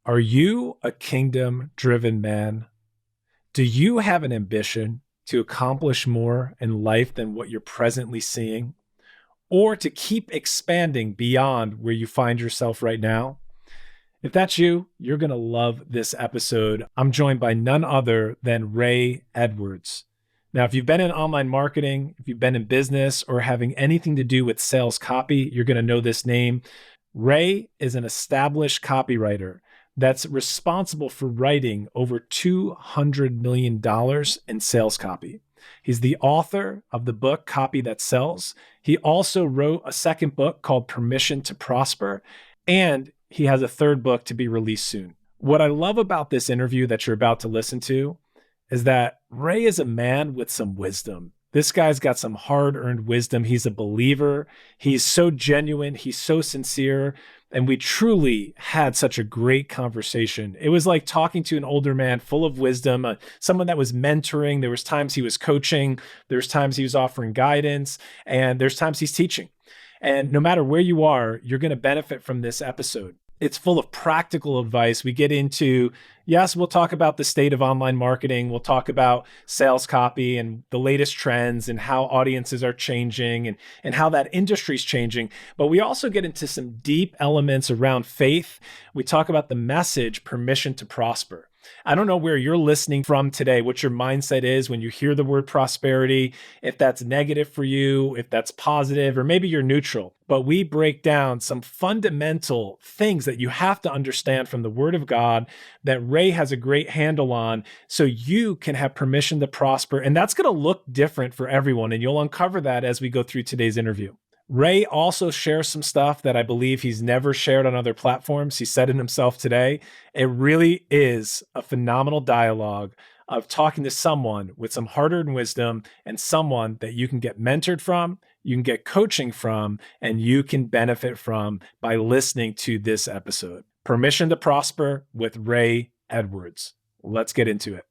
Are you a kingdom-driven man? Do you have an ambition to accomplish more in life than what you're presently seeing, or to keep expanding beyond where you find yourself right now? If that's you, you're going to love this episode. I'm joined by none other than Ray Edwards. Now, if you've been in online marketing, if you've been in business or having anything to do with sales copy, you're going to know this name. Ray is an established copywriter that's responsible for writing over $200 million in sales copy. He's the author of the book, Copy That Sells. He also wrote a second book called Permission to Prosper, and he has a third book to be released soon. What I love about this interview that you're about to listen to is that Ray is a man with some wisdom. This guy's got some hard-earned wisdom. He's a believer. He's so genuine. He's so sincere. And we truly had such a great conversation. It was like talking to an older man full of wisdom, someone that was mentoring. There was times he was coaching. There's times he was offering guidance. And there's times he's teaching. And no matter where you are, you're going to benefit from this episode. It's full of practical advice. We get into, yes, we'll talk about the state of online marketing. We'll talk about sales copy and the latest trends and how audiences are changing and how that industry is changing. But we also get into some deep elements around faith. We talk about the message, permission to prosper. I don't know where you're listening from today, what your mindset is when you hear the word prosperity, if that's negative for you, if that's positive, or maybe you're neutral. But we break down some fundamental things that you have to understand from the Word of God that Ray has a great handle on so you can have permission to prosper. And that's going to look different for everyone. And you'll uncover that as we go through today's interview. Ray also shares some stuff that I believe he's never shared on other platforms. He said it himself today. It really is a phenomenal dialogue of talking to someone with some hard-earned wisdom and someone that you can get mentored from, you can get coaching from, and you can benefit from by listening to this episode. Permission to Prosper with Ray Edwards. Let's get into it.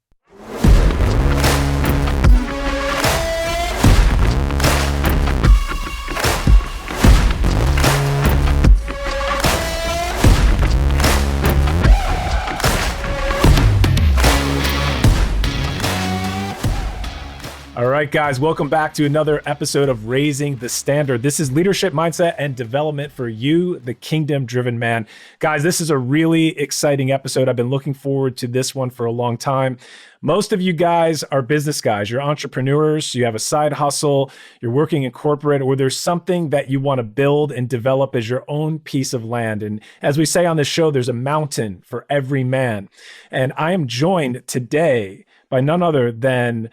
All right, guys, welcome back to another episode of Raising the Standard. This is leadership mindset and development for you, the kingdom-driven man. Guys, this is a really exciting episode. I've been looking forward to this one for a long time. Most of you guys are business guys. You're entrepreneurs. You have a side hustle. You're working in corporate, or there's something that you want to build and develop as your own piece of land. And as we say on this show, there's a mountain for every man. And I am joined today by none other than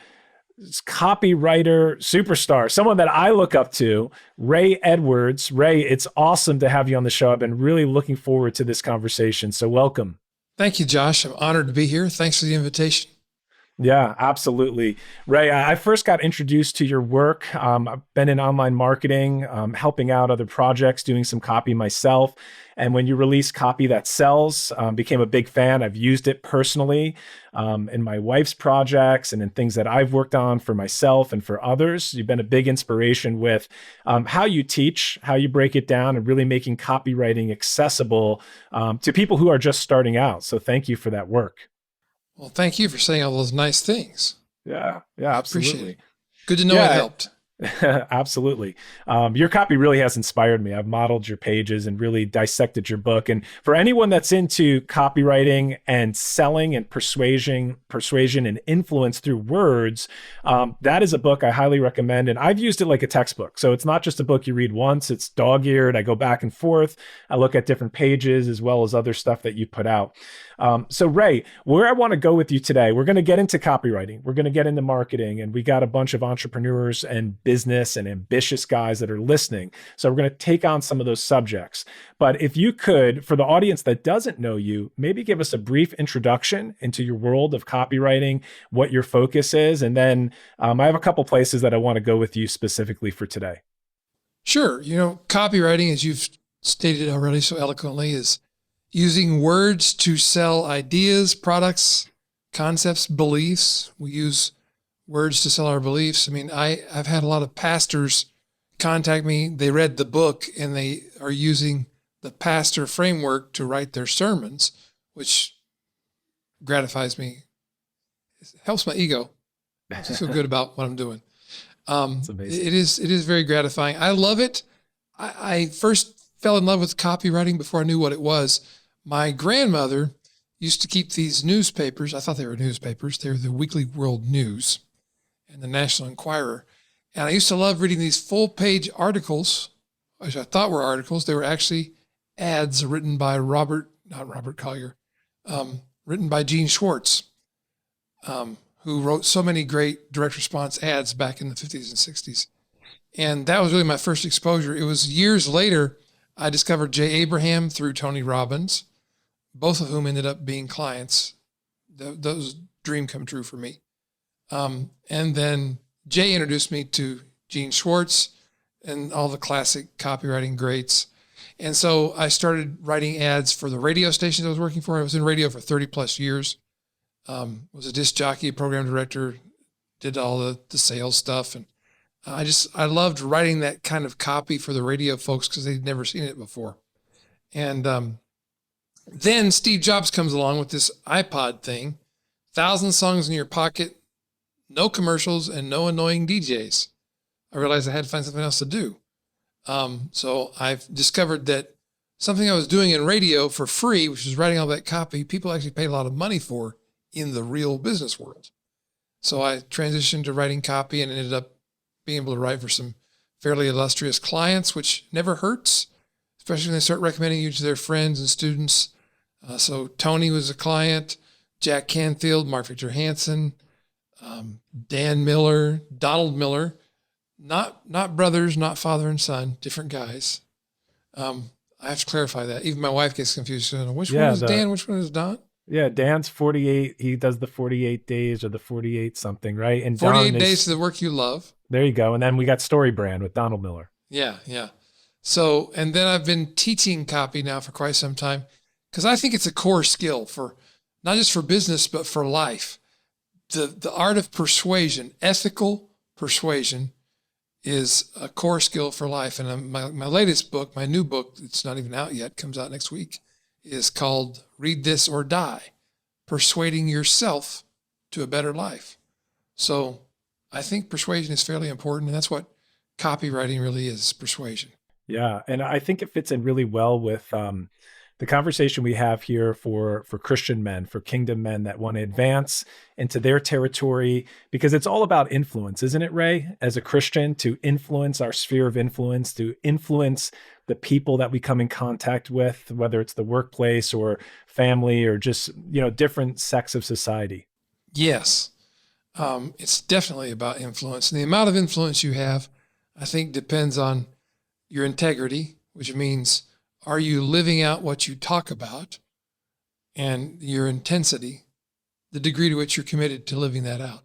copywriter superstar, someone that I look up to, Ray Edwards. Ray, it's awesome to have you on the show. I've been really looking forward to this conversation. So welcome. Thank you, Josh. I'm honored to be here. Thanks for the invitation. Yeah, absolutely. Ray, I first got introduced to your work. I've been in online marketing, helping out other projects, doing some copy myself. And when you released Copy That Sells, became a big fan. I've used it personally in my wife's projects and in things that I've worked on for myself and for others. You've been a big inspiration with how you teach, how you break it down, and really making copywriting accessible to people who are just starting out. So thank you for that work. Well, thank you for saying all those nice things. Yeah, absolutely. Appreciate it. Good to know it helped. Absolutely. Your copy really has inspired me. I've modeled your pages and really dissected your book. And for anyone that's into copywriting and selling and persuasion and influence through words, that is a book I highly recommend. And I've used it like a textbook. So it's not just a book you read once, it's dog-eared. I go back and forth. I look at different pages as well as other stuff that you put out. So Ray, where I want to go with you today, we're going to get into copywriting. We're going to get into marketing, and we got a bunch of entrepreneurs and business and ambitious guys that are listening. So we're going to take on some of those subjects. But if you could, for the audience that doesn't know you, maybe give us a brief introduction into your world of copywriting, what your focus is. And then I have a couple places that I want to go with you specifically for today. Sure. Copywriting, as you've stated already so eloquently, is using words to sell ideas, products, concepts, beliefs. We use words to sell our beliefs. I mean, I've had a lot of pastors contact me. They read the book and they are using the pastor framework to write their sermons. which gratifies me. It helps my ego. I just feel good about what I'm doing. It's amazing. It is very gratifying. I love it. I first fell in love with copywriting before I knew what it was. My grandmother used to keep these newspapers. I thought they were newspapers. They were the Weekly World News and the National Enquirer. And I used to love reading these full page articles, which I thought were articles. They were actually ads written by not Robert Collier, written by Gene Schwartz, who wrote so many great direct response ads back in the 50s and 60s. And that was really my first exposure. It was years later, I discovered Jay Abraham through Tony Robbins, both of whom ended up being clients. Those dream come true for me. And then Jay introduced me to Gene Schwartz and all the classic copywriting greats. And so I started writing ads for the radio stations I was working for. I was in radio for 30 plus years. Was a disc jockey, program director, did all the sales stuff. And I loved writing that kind of copy for the radio folks because they'd never seen it before. And then Steve Jobs comes along with this iPod thing, 1,000 songs in your pocket, no commercials, and no annoying DJs. I realized I had to find something else to do. So I've discovered that something I was doing in radio for free, which was writing all that copy, people actually paid a lot of money for in the real business world. So I transitioned to writing copy and ended up being able to write for some fairly illustrious clients, which never hurts, especially when they start recommending you to their friends and students. So Tony was a client, Jack Canfield, Mark Victor Hansen, Dan Miller, Donald Miller, not brothers, not father and son, different guys. I have to clarify that. Even my wife gets confused. So which one is Dan? Which one is Don? Yeah, Dan's 48. He does the 48 days or the 48 something, right? And 48 Don days to the work you love. There you go. And then we got Story Brand with Donald Miller. Yeah. So, and then I've been teaching copy now for quite some time because I think it's a core skill for not just for business, but for life. The art of persuasion, ethical persuasion, is a core skill for life. And my latest book, my new book, it's not even out yet, comes out next week, is called Read This or Die, Persuading Yourself to a Better Life. So I think persuasion is fairly important, and that's what copywriting really is, persuasion. Yeah, and I think it fits in really well with the conversation we have here for Christian men, for kingdom men that want to advance into their territory, because it's all about influence, isn't it, Ray? As a Christian, to influence our sphere of influence, to influence the people that we come in contact with, whether it's the workplace or family or just, different sects of society. Yes. It's definitely about influence. And the amount of influence you have, I think, depends on your integrity, which means, are you living out what you talk about, and your intensity, the degree to which you're committed to living that out.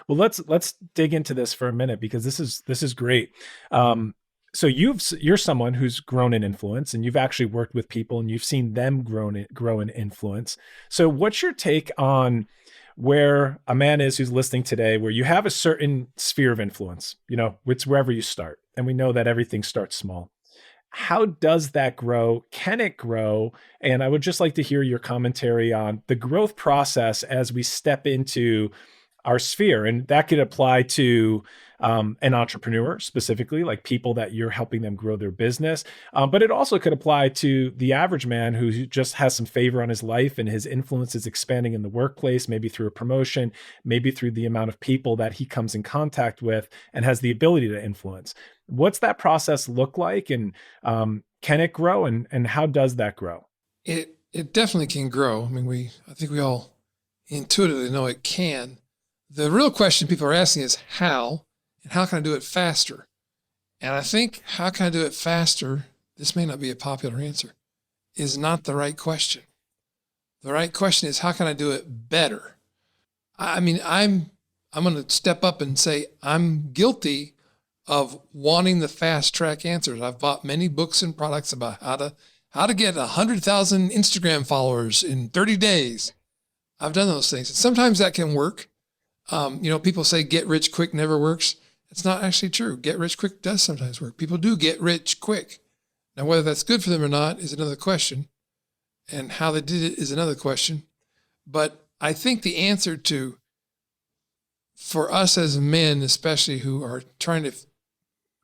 Well, let's dig into this for a minute, because this is great. So you're someone who's grown in influence, and you've actually worked with people and you've seen them grow in influence. So what's your take on where a man is who's listening today, where you have a certain sphere of influence, it's wherever you start. And we know that everything starts small. How does that grow? Can it grow? And I would just like to hear your commentary on the growth process as we step into our sphere. And that could apply to an entrepreneur specifically, like people that you're helping them grow their business. But it also could apply to the average man who just has some favor on his life and his influence is expanding in the workplace, maybe through a promotion, maybe through the amount of people that he comes in contact with and has the ability to influence. What's that process look like? And can it grow? And how does that grow? It definitely can grow. I mean, I think we all intuitively know it can. The real question people are asking is how, and how can I do it faster? And I think how can I do it faster, this may not be a popular answer, is not the right question. The right question is how can I do it better? I mean, I'm going to step up and say I'm guilty of wanting the fast track answers. I've bought many books and products about how to get 100,000 Instagram followers in 30 days. I've done those things. And sometimes that can work. People say get rich quick never works. It's not actually true. Get rich quick does sometimes work. People do get rich quick. Now, whether that's good for them or not is another question. And how they did it is another question. But I think the answer to, for us as men, especially who are trying to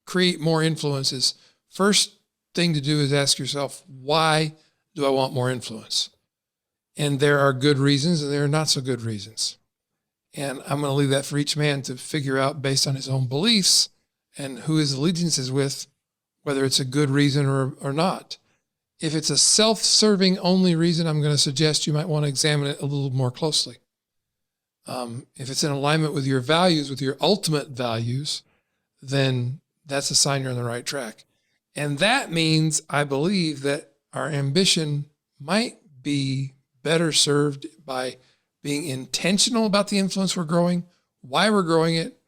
create more influence, is first thing to do is ask yourself, why do I want more influence? And there are good reasons and there are not so good reasons. And I'm going to leave that for each man to figure out based on his own beliefs and who his allegiance is with, whether it's a good reason or not. If it's a self-serving only reason, I'm going to suggest you might want to examine it a little more closely. If it's in alignment with your values, with your ultimate values, then that's a sign you're on the right track. And that means, I believe, that our ambition might be better served by being intentional about the influence we're growing, why we're growing it,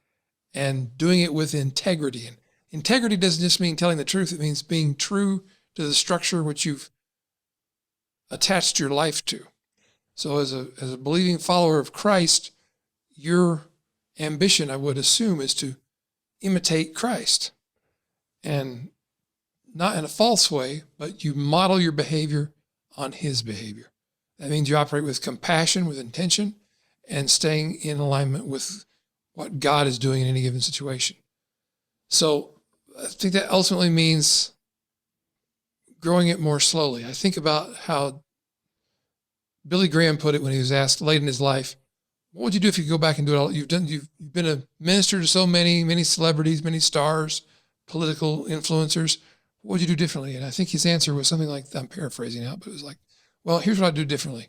and doing it with integrity. And integrity doesn't just mean telling the truth. It means being true to the structure which you've attached your life to. So as a believing follower of Christ, your ambition, I would assume, is to imitate Christ. And not in a false way, but you model your behavior on his behavior. That means you operate with compassion, with intention, and staying in alignment with what God is doing in any given situation. So I think that ultimately means growing it more slowly. I think about how Billy Graham put it when he was asked late in his life, what would you do if you could go back and do it all? You've been a minister to so many celebrities, many stars, political influencers. What would you do differently? And I think his answer was something like, I'm paraphrasing now, but it was like, well, here's what I'd do differently.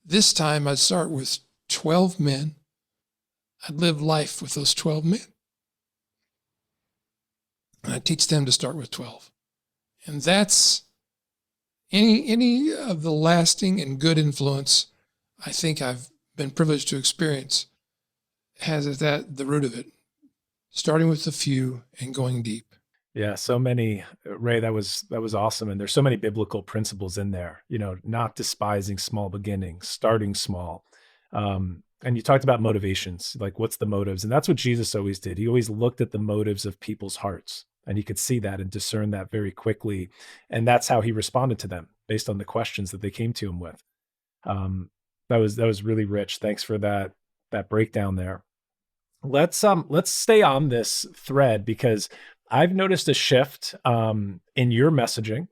This time I'd start with 12 men. I'd live life with those 12 men. And I'd teach them to start with 12. And that's any of the lasting and good influence I think I've been privileged to experience has at that the root of it, starting with the few and going deep. Yeah, so many, Ray, that was awesome. And there's so many biblical principles in there, not despising small beginnings, starting small. And you talked about motivations, like what's the motives? And that's what Jesus always did. He always looked at the motives of people's hearts, and he could see that and discern that very quickly. And that's how he responded to them based on the questions that they came to him with. That was really rich. Thanks for that breakdown there. Let's stay on this thread, because I've noticed a shift in your messaging,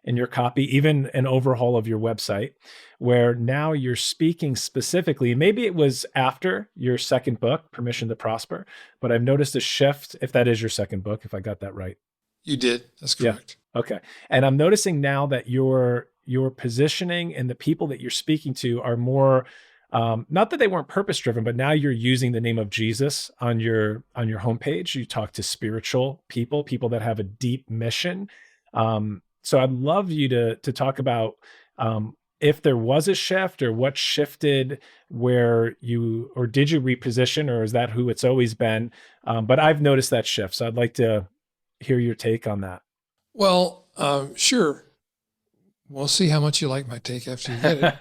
in your copy, even an overhaul of your website, where now you're speaking specifically. Maybe it was after your second book, Permission to Prosper, but I've noticed a shift, if that is your second book, if I got that right. You did. That's correct. Yeah. Okay. And I'm noticing now that your positioning and the people that you're speaking to are more, not that they weren't purpose driven, but now you're using the name of Jesus on your homepage. You talk to spiritual people that have a deep mission. So I'd love you to talk about if there was a shift, or what shifted, where or did you reposition, or is that who it's always been? But I've noticed that shift. So I'd like to hear your take on that. Well, sure. We'll see how much you like my take after you get it.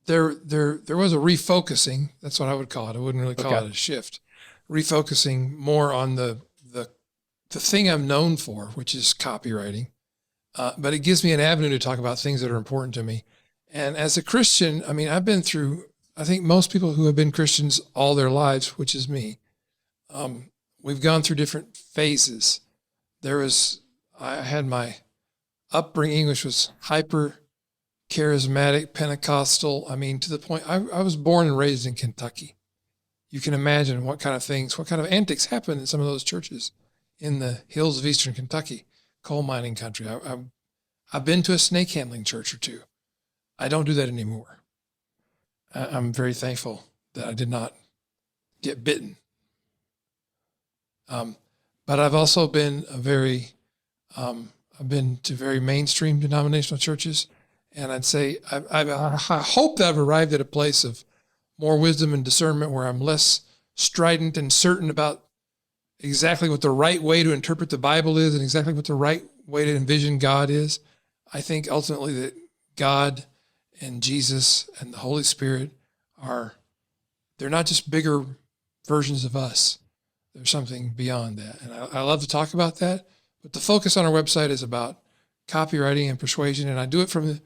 There was a refocusing. That's what I would call it. I wouldn't really call it a shift. Refocusing more on the thing I'm known for, which is copywriting. But it gives me an avenue to talk about things that are important to me. And as a Christian, I mean, I've been through, I think most people who have been Christians all their lives, which is me, we've gone through different phases. I had my upbringing, which was hyper charismatic, Pentecostal. I mean, to the point, I was born and raised in Kentucky. You can imagine what kind of antics happen in some of those churches in the hills of Eastern Kentucky, coal mining country. I've been to a snake handling church or two. I don't do that anymore. I'm very thankful that I did not get bitten. But I've also been I've been to very mainstream denominational churches. And I'd say, I hope that I've arrived at a place of more wisdom and discernment where I'm less strident and certain about exactly what the right way to interpret the Bible is and exactly what the right way to envision God is. I think ultimately that God and Jesus and the Holy Spirit they're not just bigger versions of us. There's something beyond that. And I love to talk about that, but the focus on our website is about copywriting and persuasion, and I do it from the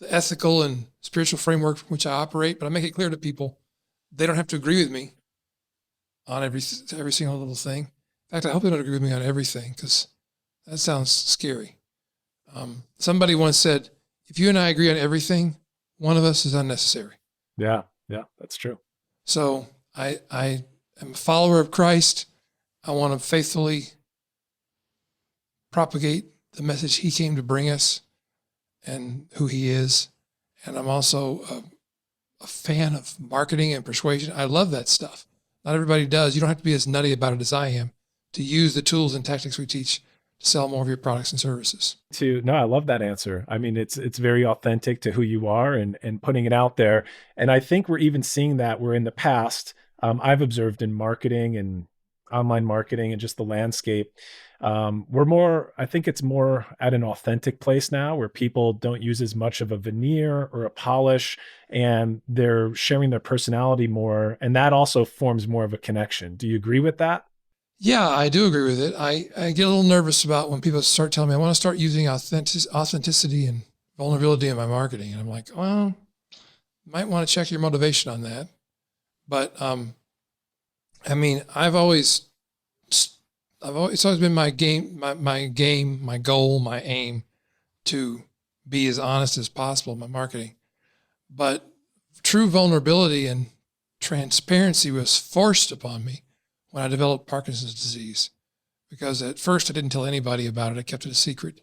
ethical and spiritual framework from which I operate, but I make it clear to people they don't have to agree with me on every single little thing. In fact, I hope they don't agree with me on everything, because that sounds scary. Somebody once said, if you and I agree on everything, one of us is unnecessary. Yeah, yeah, that's true. So I am a follower of Christ. I want to faithfully propagate the message he came to bring us and who he is. And I'm also a fan of marketing and persuasion. I love that stuff. Not everybody does. You don't have to be as nutty about it as I am to use the tools and tactics we teach to sell more of your products and services. No, I love that answer. I mean, it's very authentic to who you are and putting it out there. And I think we're even seeing that where in the past, I've observed in marketing and online marketing and just the landscape, I think it's more at an authentic place now where people don't use as much of a veneer or a polish, and they're sharing their personality more. And that also forms more of a connection. Do you agree with that? Yeah, I do agree with it. I get a little nervous about when people start telling me I want to start using authenticity and vulnerability in my marketing. And I'm like, well, you might want to check your motivation on that. But I mean, it's always been my goal, my aim to be as honest as possible in my marketing. But true vulnerability and transparency was forced upon me when I developed Parkinson's disease, because at first I didn't tell anybody about it. I kept it a secret.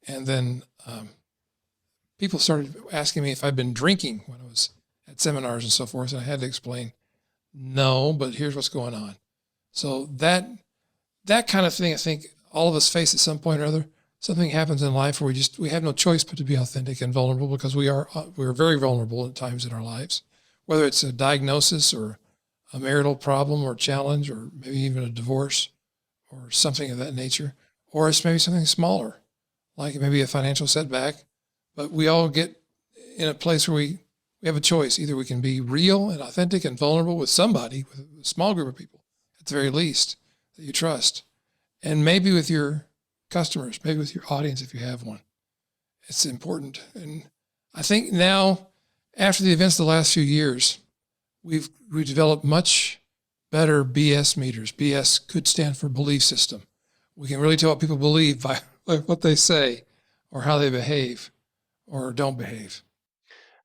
And then people started asking me if I'd been drinking when I was at seminars and so forth. And I had to explain, no, but here's what's going on. So that kind of thing, I think all of us face at some point or other. Something happens in life where we have no choice but to be authentic and vulnerable, because we're very vulnerable at times in our lives, whether it's a diagnosis or a marital problem or challenge, or maybe even a divorce or something of that nature, or it's maybe something smaller, like maybe a financial setback. But we all get in a place where we have a choice. Either we can be real and authentic and vulnerable with somebody, with a small group of people, at the very least, that you trust, and maybe with your customers, maybe with your audience if you have one. It's important. And I think now, after the events of the last few years, we've developed much better BS meters. BS could stand for belief system. We can really tell what people believe by what they say or how they behave or don't behave.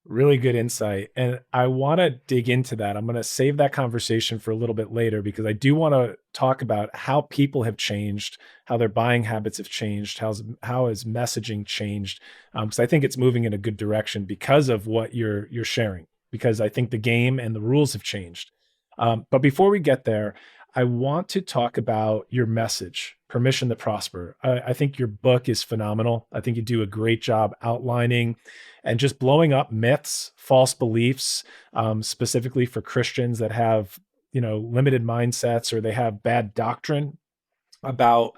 Really good insight. And I want to dig into that. I'm going to save that conversation for a little bit later, because I do want to talk about how people have changed, how their buying habits have changed, how has messaging changed. Because I think it's moving in a good direction because of what you're sharing, because I think the game and the rules have changed. But before we get there, I want to talk about your message, Permission to Prosper. I think your book is phenomenal. I think you do a great job outlining and just blowing up myths, false beliefs, specifically for Christians that have, limited mindsets, or they have bad doctrine about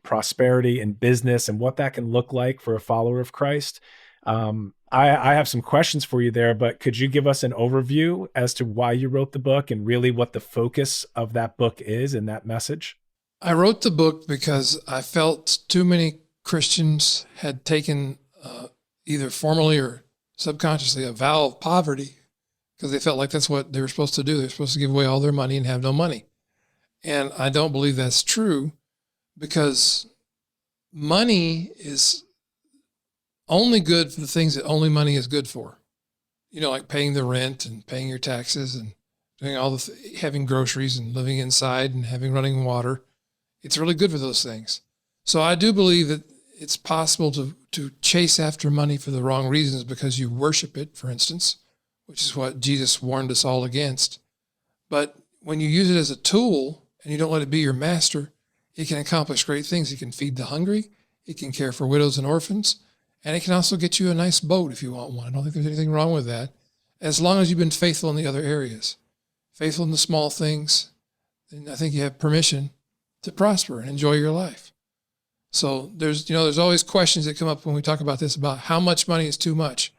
prosperity and business and what that can look like for a follower of Christ. I have some questions for you there, but could you give us an overview as to why you wrote the book and really what the focus of that book is and that message? I wrote the book because I felt too many Christians had taken either formally or subconsciously a vow of poverty, because they felt like that's what they were supposed to do. They're supposed to give away all their money and have no money. And I don't believe that's true, because money is only good for the things that only money is good for. Like paying the rent and paying your taxes and doing all having groceries and living inside and having running water. It's really good for those things. So I do believe that it's possible to chase after money for the wrong reasons because you worship it, for instance, which is what Jesus warned us all against. But when you use it as a tool and you don't let it be your master, it can accomplish great things. It can feed the hungry. It can care for widows and orphans. And it can also get you a nice boat if you want one. I don't think there's anything wrong with that, as long as you've been faithful in the other areas. Faithful in the small things, then I think you have permission to prosper and enjoy your life. So there's always questions that come up when we talk about this, about how much money is too much.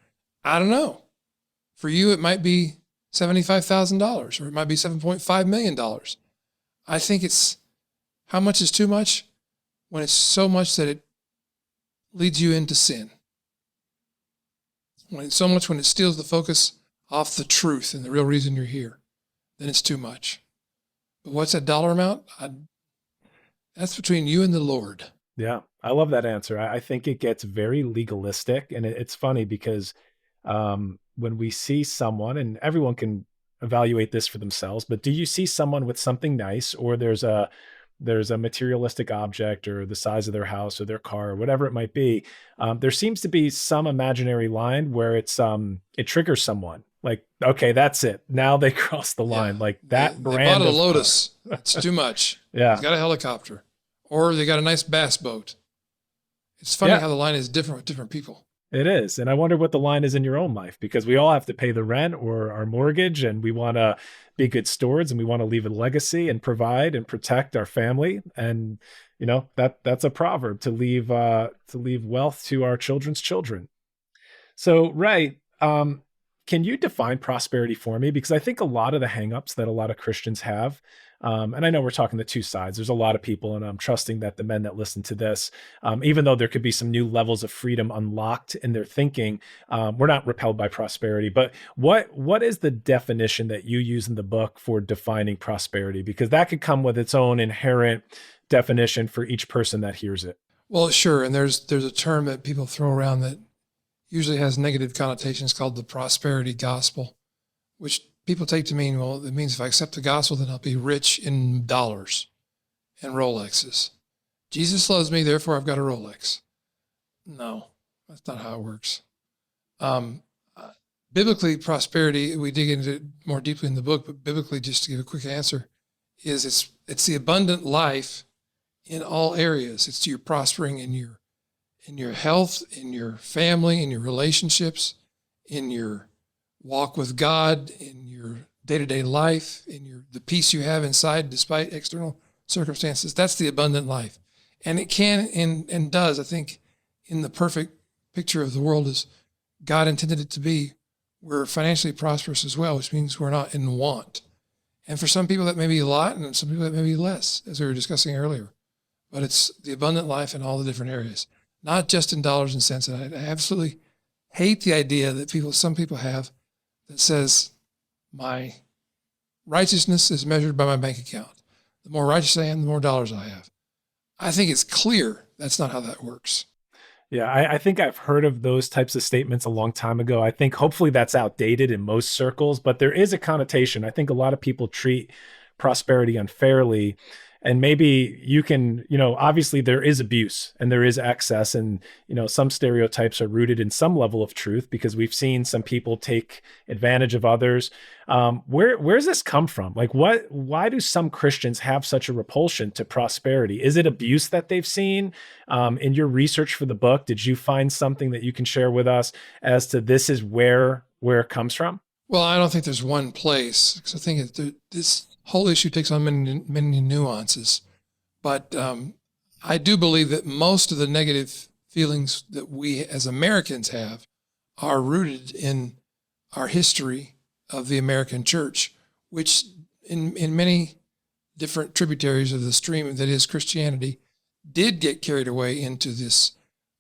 I don't know. For you, it might be $75,000 or it might be $7.5 million. I think it's how much is too much when it's so much that leads you into sin. When it steals the focus off the truth and the real reason you're here, then it's too much. But what's that dollar amount? That's between you and the Lord. Yeah, I love that answer. I think it gets very legalistic, and it's funny because when we see someone, and everyone can evaluate this for themselves, but do you see someone with something nice, or there's a materialistic object, or the size of their house or their car or whatever it might be, there seems to be some imaginary line where it triggers someone. Like, okay, that's it. Now they cross the Yeah. line. Like They that bought brand a of car. Lotus. It's too much. He's Yeah. got a helicopter. Or they got a nice bass boat. It's funny Yeah. how the line is different with different people. It is. And I wonder what the line is in your own life, because we all have to pay the rent or our mortgage, and we want to be good stewards, and we want to leave a legacy and provide and protect our family. And that's a proverb, to leave wealth to our children's children. So, right. Can you define prosperity for me? Because I think a lot of the hangups that a lot of Christians have, and I know we're talking the two sides. There's a lot of people, and I'm trusting that the men that listen to this, even though there could be some new levels of freedom unlocked in their thinking, we're not repelled by prosperity. But what is the definition that you use in the book for defining prosperity? Because that could come with its own inherent definition for each person that hears it. Well, sure. And there's a term that people throw around that usually has negative connotations called the prosperity gospel, which people take to mean, well, it means if I accept the gospel, then I'll be rich in dollars and Rolexes. Jesus loves me, therefore I've got a Rolex. No, that's not how it works. Biblically, prosperity, we dig into it more deeply in the book, but biblically, just to give a quick answer, is it's the abundant life in all areas. It's your prospering in your health, in your family, in your relationships, in your walk with God, in your day-to-day life, in the peace you have inside despite external circumstances. That's the abundant life. And it can and does, I think, in the perfect picture of the world as God intended it to be, we're financially prosperous as well, which means we're not in want. And for some people that may be a lot, and some people that may be less, as we were discussing earlier. But it's the abundant life in all the different areas, not just in dollars and cents. And I absolutely hate the idea that some people have that says my righteousness is measured by my bank account. The more righteous I am, the more dollars I have. I think it's clear that's not how that works. Yeah, I think I've heard of those types of statements a long time ago. I think hopefully that's outdated in most circles, but there is a connotation. I think a lot of people treat prosperity unfairly. And maybe you can, obviously there is abuse and there is excess, and, some stereotypes are rooted in some level of truth, because we've seen some people take advantage of others. Where's this come from? Like, why do some Christians have such a repulsion to prosperity? Is it abuse that they've seen? In your research for the book, did you find something that you can share with us as to this is where it comes from? Well, I don't think there's one place, because I think this whole issue takes on many nuances. But I do believe that most of the negative feelings that we as Americans have are rooted in our history of the American church, which in many different tributaries of the stream that is Christianity did get carried away into this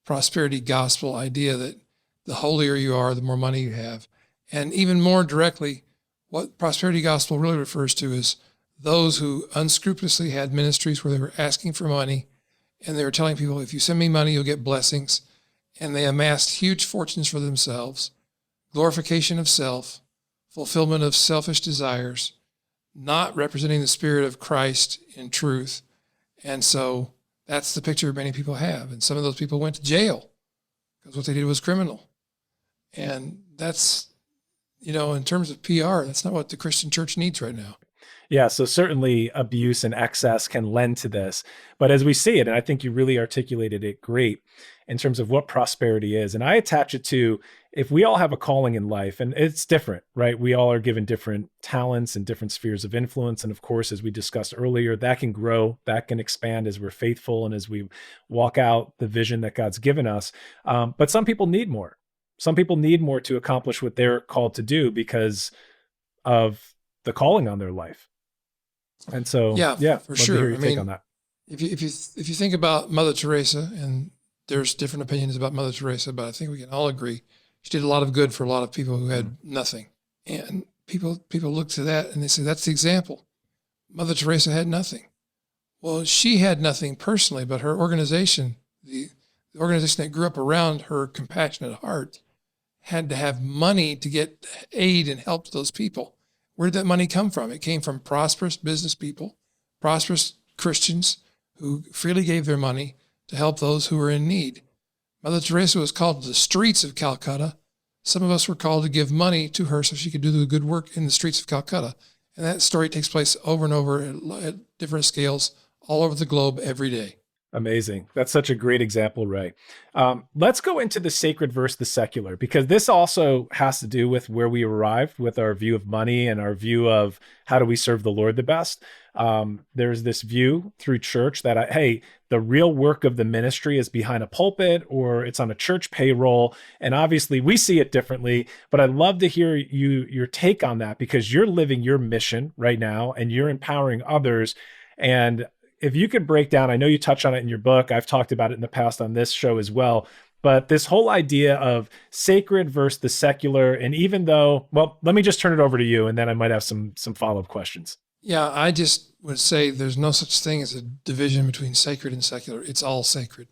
prosperity gospel idea that the holier you are, the more money you have. And even more directly, what prosperity gospel really refers to is those who unscrupulously had ministries where they were asking for money, and they were telling people, if you send me money, you'll get blessings. And they amassed huge fortunes for themselves, glorification of self, fulfillment of selfish desires, not representing the spirit of Christ in truth. And so that's the picture many people have. And some of those people went to jail because what they did was criminal. And that's, in terms of PR, that's not what the Christian church needs right now. Yeah, so certainly abuse and excess can lend to this. But as we see it, and I think you really articulated it great in terms of what prosperity is, and I attach it to, if we all have a calling in life, and it's different, right? We all are given different talents and different spheres of influence. And of course, as we discussed earlier, that can grow, that can expand as we're faithful and as we walk out the vision that God's given us. But some people need more. Some people need more to accomplish what they're called to do because of the calling on their life. And so, Yeah, for love to hear sure. your take on that. If you think about Mother Teresa and there's different opinions about Mother Teresa, but I think we can all agree she did a lot of good for a lot of people who had nothing. And people look to that and they say, that's the example. Mother Teresa had nothing. Well, she had nothing personally, but her organization, the organization that grew up around her compassionate heart, had to have money to get aid and help to those people. Where did that money come from? It came from prosperous business people, prosperous Christians who freely gave their money to help those who were in need. Mother Teresa was called to the streets of Calcutta. Some of us were called to give money to her so she could do the good work in the streets of Calcutta. And that story takes place over and over at different scales all over the globe every day. Amazing. That's such a great example, Ray. Let's go into the sacred versus the secular, because this also has to do with where we arrived with our view of money and our view of how do we serve the Lord the best. There's this view through church that, hey, the real work of the ministry is behind a pulpit or it's on a church payroll. And obviously we see it differently, but I'd love to hear your take on that, because you're living your mission right now and you're empowering others. And if you could break down, I know you touch on it in your book, I've talked about it in the past on this show as well, but this whole idea of sacred versus the secular, and even though, well, let me just turn it over to you and then I might have some follow-up questions. Yeah, I just would say there's no such thing as a division between sacred and secular. It's all sacred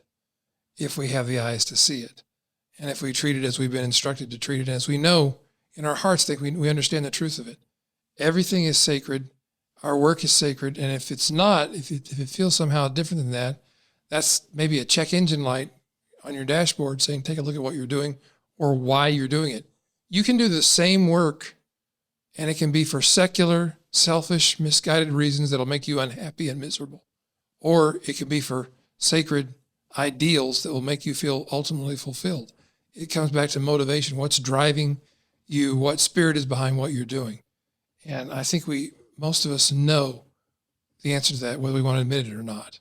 if we have the eyes to see it. And if we treat it as we've been instructed to treat it, as we know in our hearts that we understand the truth of it. Everything is sacred. Our work is sacred. And if it's not, if it feels somehow different than that, that's maybe a check engine light on your dashboard saying, take a look at what you're doing or why you're doing it. You can do the same work and it can be for secular, selfish, misguided reasons that'll make you unhappy and miserable. Or it can be for sacred ideals that will make you feel ultimately fulfilled. It comes back to motivation. What's driving you? What spirit is behind what you're doing? And I think most of us know the answer to that, whether we want to admit it or not.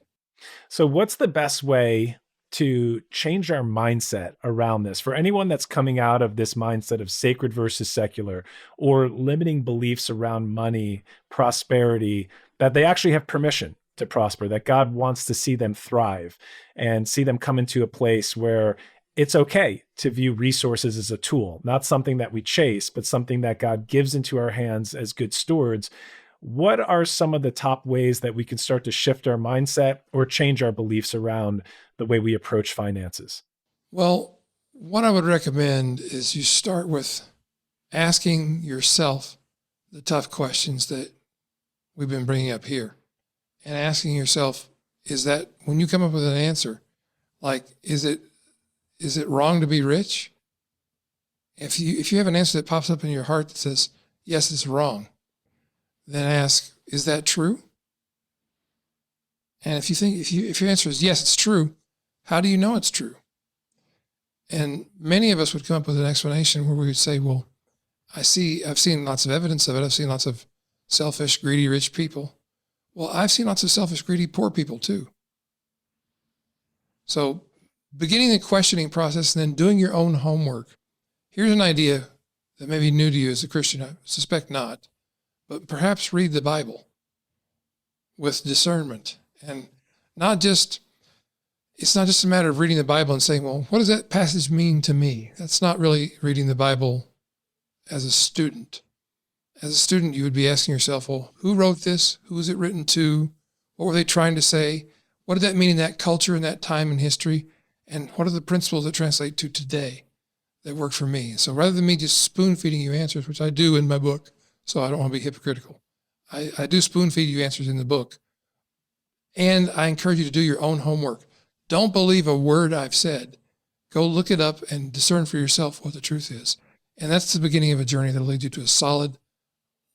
So what's the best way to change our mindset around this for anyone that's coming out of this mindset of sacred versus secular, or limiting beliefs around money, prosperity, that they actually have permission to prosper, that God wants to see them thrive and see them come into a place where it's okay to view resources as a tool, not something that we chase, but something that God gives into our hands as good stewards. What are some of the top ways that we can start to shift our mindset or change our beliefs around the way we approach finances? Well, what I would recommend is you start with asking yourself the tough questions that we've been bringing up here, and asking yourself, is that when you come up with an answer, like, is it wrong to be rich? If you have an answer that pops up in your heart that says, yes, it's wrong, then ask, is that true? And if your answer is yes, it's true, how do you know it's true? And many of us would come up with an explanation where we would say, well, I've seen lots of evidence of it. I've seen lots of selfish, greedy, rich people. Well, I've seen lots of selfish, greedy, poor people too. So beginning the questioning process and then doing your own homework. Here's an idea that may be new to you as a Christian. I suspect not, but perhaps read the Bible with discernment, and it's not just a matter of reading the Bible and saying, well, what does that passage mean to me? That's not really reading the Bible as a student. As a student, you would be asking yourself, well, who wrote this? Who was it written to? What were they trying to say? What did that mean in that culture, in that time in history? And what are the principles that translate to today that work for me? So rather than me just spoon feeding you answers, which I do in my book, so I don't want to be hypocritical, I do spoon feed you answers in the book. And I encourage you to do your own homework. Don't believe a word I've said. Go look it up and discern for yourself what the truth is. And that's the beginning of a journey that'll lead you to a solid,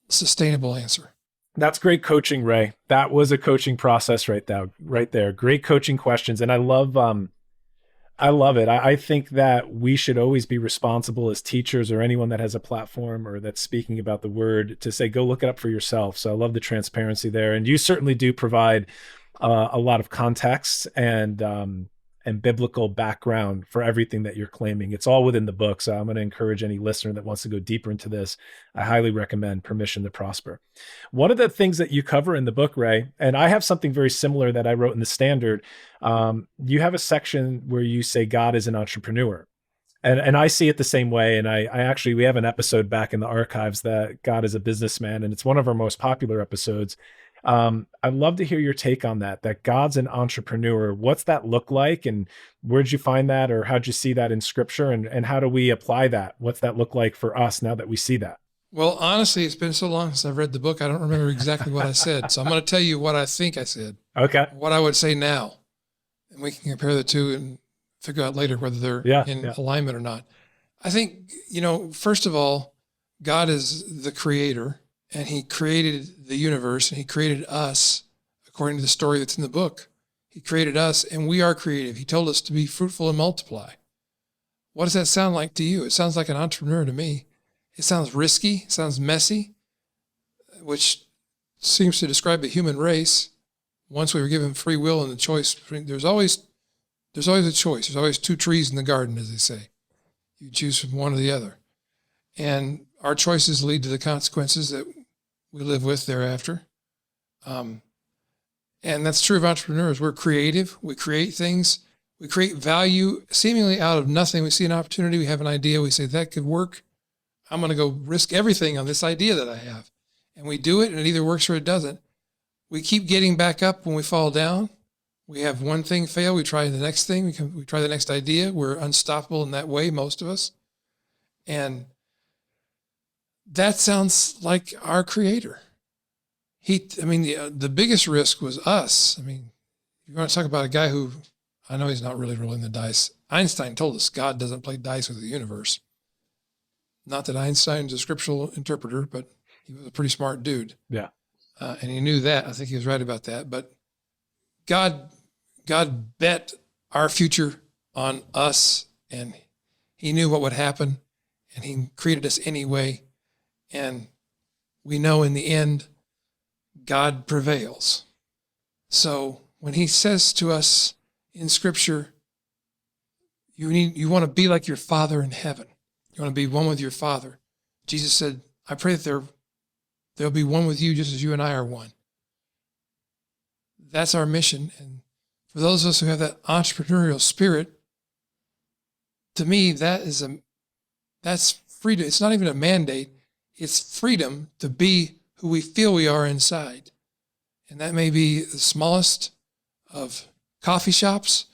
sustainable answer. That's great coaching, Ray. That was a coaching process right there. Great coaching questions. And I love it. I think that we should always be responsible as teachers or anyone that has a platform or that's speaking about the word to say, go look it up for yourself. So I love the transparency there. And you certainly do provide a lot of context and and biblical background for everything that you're claiming. It's all within the book. So I'm going to encourage any listener that wants to go deeper into this. I highly recommend Permission to Prosper. One of the things that you cover in the book, Ray, and I have something very similar that I wrote in the Standard. You have a section where you say God is an entrepreneur. And I see it the same way. And I actually, we have an episode back in the archives that God is a businessman, and it's one of our most popular episodes. I'd love to hear your take on that God's an entrepreneur. What's that look like? And where'd you find that? Or how'd you see that in scripture? And how do we apply that? What's that look like for us now that we see that? Well, honestly, it's been so long since I've read the book, I don't remember exactly what I said. So I'm going to tell you what I think I said. Okay. What I would say now. And we can compare the two and figure out later whether they're in alignment or not. I think, first of all, God is the creator, and he created the universe, and he created us according to the story that's in the book. He created us, and we are creative. He told us to be fruitful and multiply. What does that sound like to you? It sounds like an entrepreneur to me. It sounds risky, sounds messy, which seems to describe the human race. Once we were given free will and the choice, there's always a choice. There's always two trees in the garden, as they say. You choose from one or the other. And our choices lead to the consequences that we live with thereafter. And that's true of entrepreneurs. We're creative. We create things. We create value seemingly out of nothing. We see an opportunity. We have an idea. We say, that could work. I'm going to go risk everything on this idea that I have. And we do it, and it either works or it doesn't. We keep getting back up when we fall down. We have one thing fail. We try the next thing. We try the next idea. We're unstoppable in that way, most of us. And that sounds like our creator. The biggest risk was us. You want to talk about a guy who, I know he's not really rolling the dice. Einstein told us God doesn't play dice with the universe. Not that Einstein's a scriptural interpreter, but he was a pretty smart dude. Yeah. And he knew that. I think he was right about that. But God bet our future on us, and he knew what would happen, and he created us anyway. And we know in the end, God prevails. So when he says to us in scripture, you want to be like your Father in heaven. You want to be one with your Father. Jesus said, I pray that there'll be one with you just as you and I are one. That's our mission. And for those of us who have that entrepreneurial spirit, to me, that's freedom. It's not even a mandate. It's freedom to be who we feel we are inside. And that may be the smallest of coffee shops.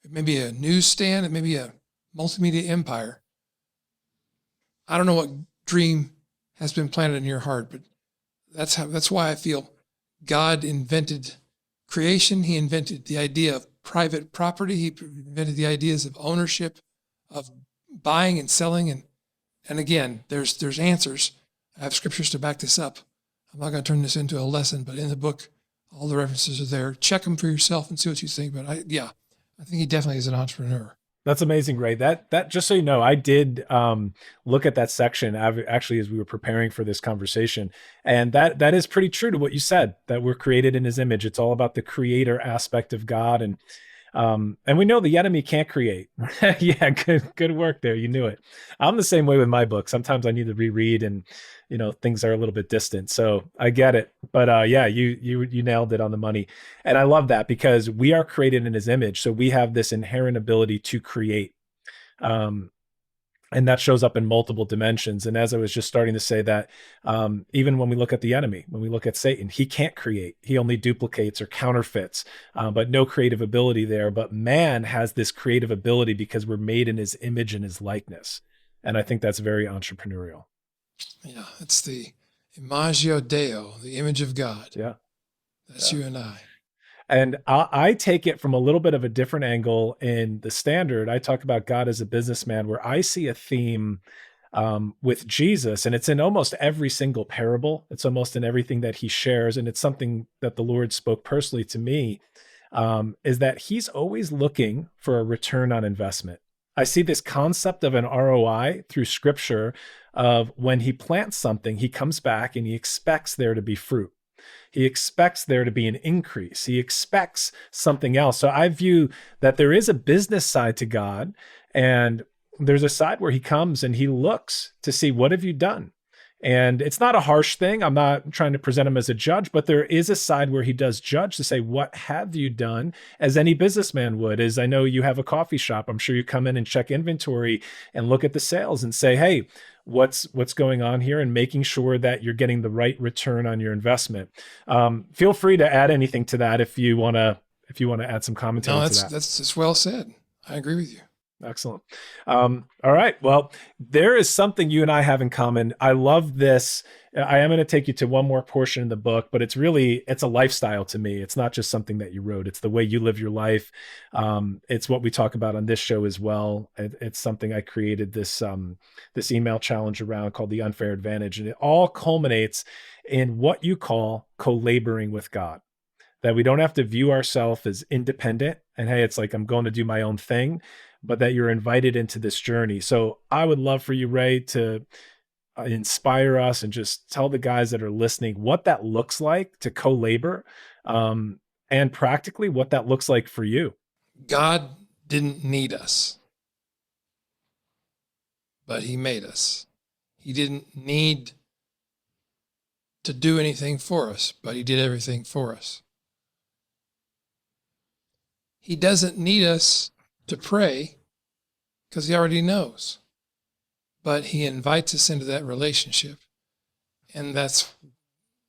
It may be a newsstand. It may be a multimedia empire. I don't know what dream has been planted in your heart, but that's why I feel God invented creation. He invented the idea of private property. He invented the ideas of ownership, of buying and selling. And again, there's answers. I have scriptures to back this up. I'm not going to turn this into a lesson, but in the book, all the references are there. Check them for yourself and see what you think. But I think he definitely is an entrepreneur. That's amazing, Ray. That just so you know, I did look at that section actually as we were preparing for this conversation, and that is pretty true to what you said. That we're created in His image. It's all about the creator aspect of God, and we know the enemy can't create. Yeah, good work there. You knew it. I'm the same way with my book. Sometimes I need to reread, and things are a little bit distant. So I get it. But yeah, you nailed it on the money. And I love that because we are created in His image. So we have this inherent ability to create. And that shows up in multiple dimensions. And as I was just starting to say that, even when we look at the enemy, when we look at Satan, he can't create. He only duplicates or counterfeits, but no creative ability there. But man has this creative ability because we're made in His image and His likeness. And I think that's very entrepreneurial. Yeah, it's the imago Deo, the image of God. Yeah. That's you and I. And I take it from a little bit of a different angle in the Standard. I talk about God as a businessman, where I see a theme with Jesus, and it's in almost every single parable. It's almost in everything that he shares, and it's something that the Lord spoke personally to me, is that he's always looking for a return on investment. I see this concept of an ROI through scripture of when he plants something, he comes back and he expects there to be fruit. He expects there to be an increase. He expects something else. So I view that there is a business side to God, and there's a side where he comes and he looks to see, what have you done? And it's not a harsh thing. I'm not trying to present him as a judge, but there is a side where he does judge to say, what have you done? As any businessman would. As I know you have a coffee shop, I'm sure you come in and check inventory and look at the sales and say, hey, what's going on here, and making sure that you're getting the right return on your investment. Feel free to add anything to that if you want to add some No, commentary to that. that's well said. I agree with you. Excellent. All right. Well, there is something you and I have in common. I love this. I am going to take you to one more portion in the book, but it's a lifestyle to me. It's not just something that you wrote. It's the way you live your life. It's what we talk about on this show as well. It's something I created this email challenge around called the unfair advantage. And it all culminates in what you call co-laboring with God, that we don't have to view ourselves as independent and, hey, it's like I'm going to do my own thing, but that you're invited into this journey. So I would love for you, Ray, to inspire us and just tell the guys that are listening what that looks like to co-labor, and practically what that looks like for you. God didn't need us, but he made us. He didn't need to do anything for us, but he did everything for us. He doesn't need us to pray because he already knows, but he invites us into that relationship. And that's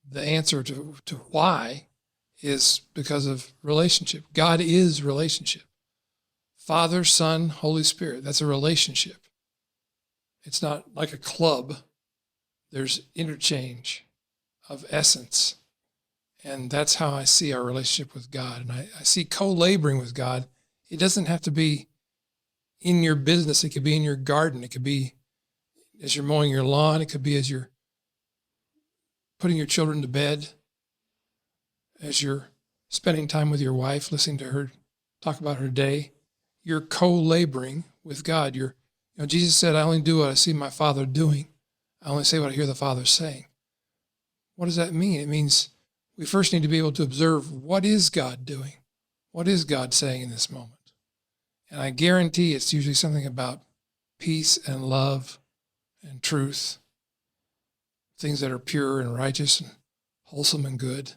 the answer to why is because of relationship. God is relationship. Father, Son, Holy Spirit, that's a relationship. It's not like a club. There's interchange of essence. And that's how I see our relationship with God. And I see co-laboring with God. It doesn't have to be in your business. It could be in your garden. It could be as you're mowing your lawn. It could be as you're putting your children to bed, as you're spending time with your wife, listening to her talk about her day. You're co-laboring with God. Jesus said, I only do what I see my Father doing. I only say what I hear the Father saying. What does that mean? It means we first need to be able to observe, what is God doing? What is God saying in this moment? And I guarantee it's usually something about peace and love and truth, things that are pure and righteous and wholesome and good.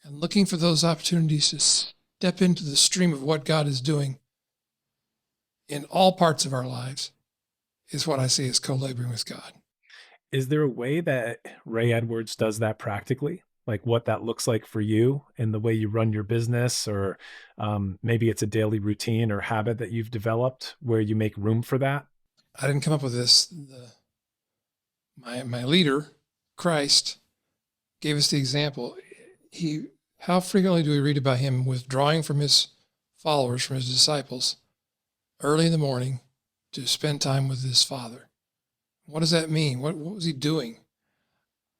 And looking for those opportunities to step into the stream of what God is doing in all parts of our lives is what I see as co-laboring with God. Is there a way that Ray Edwards does that practically? Like what that looks like for you in the way you run your business, or maybe it's a daily routine or habit that you've developed where you make room for that? I didn't come up with this. My leader, Christ, gave us the example. How frequently do we read about him withdrawing from his followers, from his disciples, early in the morning to spend time with his Father? What does that mean? What was he doing?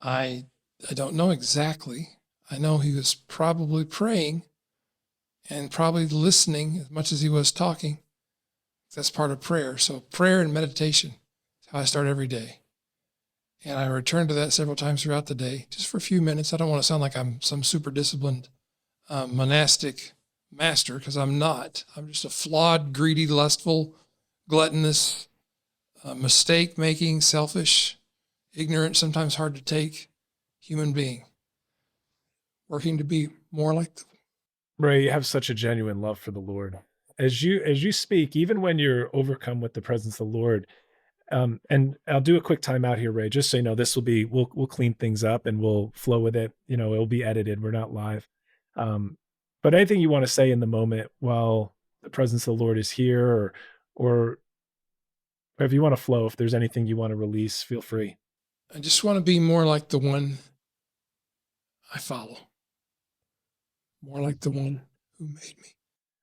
I don't know exactly. I know he was probably praying and probably listening as much as he was talking. That's part of prayer. So prayer and meditation is how I start every day. And I return to that several times throughout the day, just for a few minutes. I don't want to sound like I'm some super disciplined monastic master, because I'm not. I'm just a flawed, greedy, lustful, gluttonous, mistake-making, selfish, ignorant, sometimes hard to take human being, working to be more like the Ray, you have such a genuine love for the Lord. As you speak, even when you're overcome with the presence of the Lord, and I'll do a quick timeout here, Ray, just so you know, we'll clean things up and we'll flow with it. It'll be edited. We're not live. But anything you want to say in the moment while the presence of the Lord is here, or if you want to flow, if there's anything you want to release, feel free. I just want to be more like the one I follow, more like the one who made me.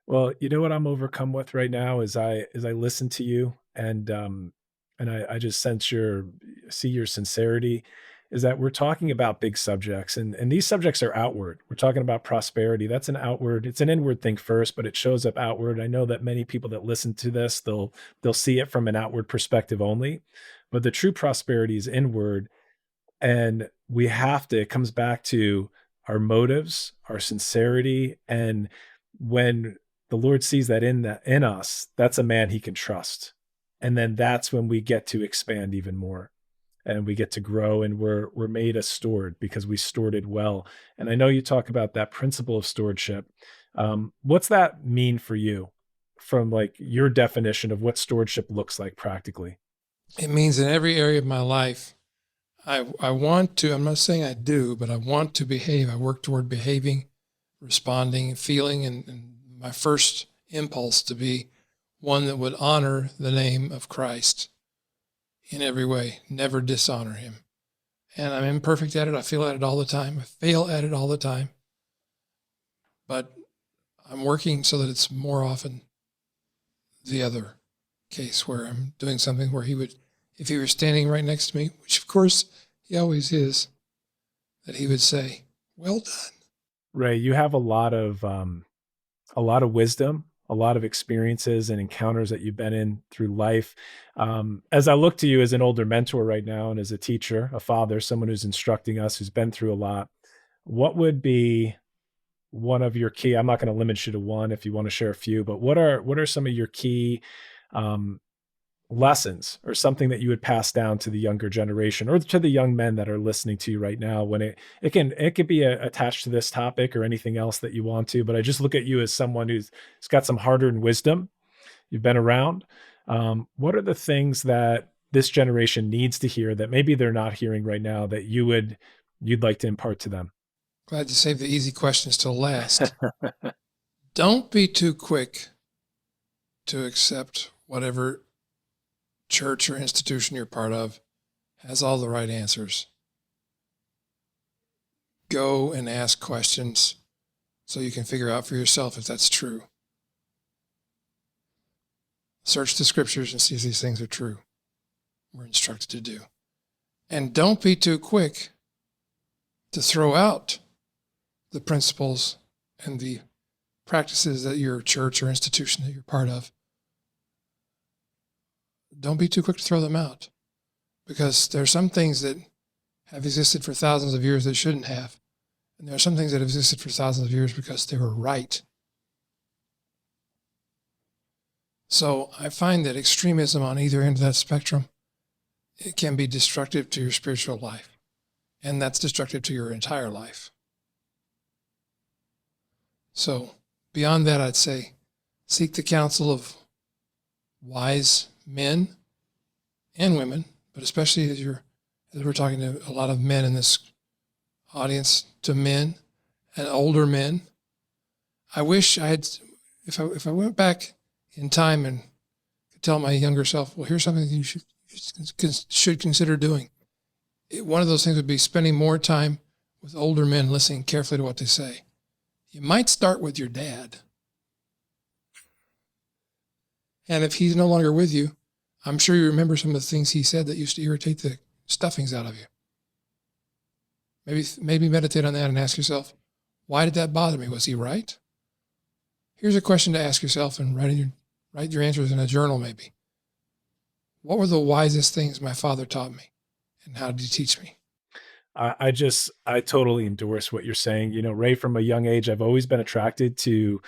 Well, you know what I'm overcome with right now is I listen to you, and I just see your sincerity, is that we're talking about big subjects, and these subjects are outward. We're talking about prosperity. It's an inward thing first, but it shows up outward. I know that many people that listen to this, they'll see it from an outward perspective only, but the true prosperity is inward. And it comes back to our motives, our sincerity. And when the Lord sees that in us, that's a man he can trust. And then that's when we get to expand even more and we get to grow, and we're made a steward because we stored it well. And I know you talk about that principle of stewardship. What's that mean for you from like your definition of what stewardship looks like practically? It means in every area of my life, I want to, I'm not saying I do, but I want to behave. I work toward behaving, responding, feeling, and my first impulse to be one that would honor the name of Christ in every way, never dishonor him. And I'm imperfect at it. I feel at it all the time. I fail at it all the time. But I'm working so that it's more often the other case where I'm doing something where he would, if he were standing right next to me, which of course he always is, that he would say, "Well done." Ray, you have a lot of wisdom, a lot of experiences and encounters that you've been in through life. As I look to you as an older mentor right now and as a teacher, a father, someone who's instructing us, who's been through a lot, what would be one of your key, I'm not going to limit you to one if you want to share a few, but what are some of your key um, lessons or something that you would pass down to the younger generation or to the young men that are listening to you right now when it could be attached to this topic or anything else that you want to, but I just look at you as someone who's got some hard-earned wisdom. You've been around. What are the things that this generation needs to hear that maybe they're not hearing right now that you'd like to impart to them? Glad you saved the easy questions till last. Don't be too quick to accept whatever church or institution you're part of has all the right answers. Go and ask questions so you can figure out for yourself if that's true. Search the scriptures and see if these things are true. We're instructed to do. And don't be too quick to throw out the principles and the practices that your church or institution that you're part of. Don't be too quick to throw them out, because there are some things that have existed for thousands of years that shouldn't have. And there are some things that have existed for thousands of years because they were right. So I find that extremism on either end of that spectrum, it can be destructive to your spiritual life. And that's destructive to your entire life. So beyond that, I'd say seek the counsel of wise men and women, but especially as we're talking to a lot of men in this audience, to men and older men. I wish I had, if I went back in time and could tell my younger self, well, here's something that you should consider doing. One of those things would be spending more time with older men, listening carefully to what they say. You might start with your dad. And if he's no longer with you, I'm sure you remember some of the things he said that used to irritate the stuffings out of you. Maybe meditate on that and ask yourself, why did that bother me? Was he right? Here's a question to ask yourself, and write your answers in a journal maybe. What were the wisest things my father taught me? And how did he teach me? I totally endorse what you're saying. You know, Ray, from a young age, I've always been attracted to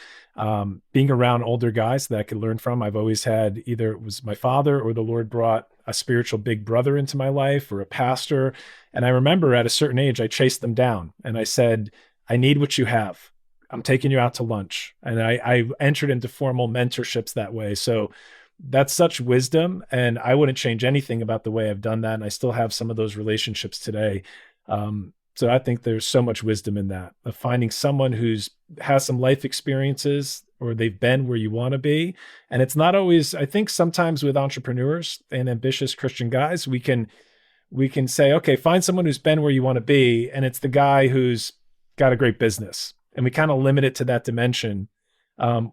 being around older guys that I could learn from. I've always had, either it was my father or the Lord brought a spiritual big brother into my life or a pastor. And I remember at a certain age, I chased them down and I said, I need what you have. I'm taking you out to lunch. And I entered into formal mentorships that way. So that's such wisdom. And I wouldn't change anything about the way I've done that. And I still have some of those relationships today. So I think there's so much wisdom in that, of finding someone who's has some life experiences or they've been where you want to be. And it's not always, I think sometimes with entrepreneurs and ambitious Christian guys, we can say, okay, find someone who's been where you want to be. And it's the guy who's got a great business. And we kind of limit it to that dimension.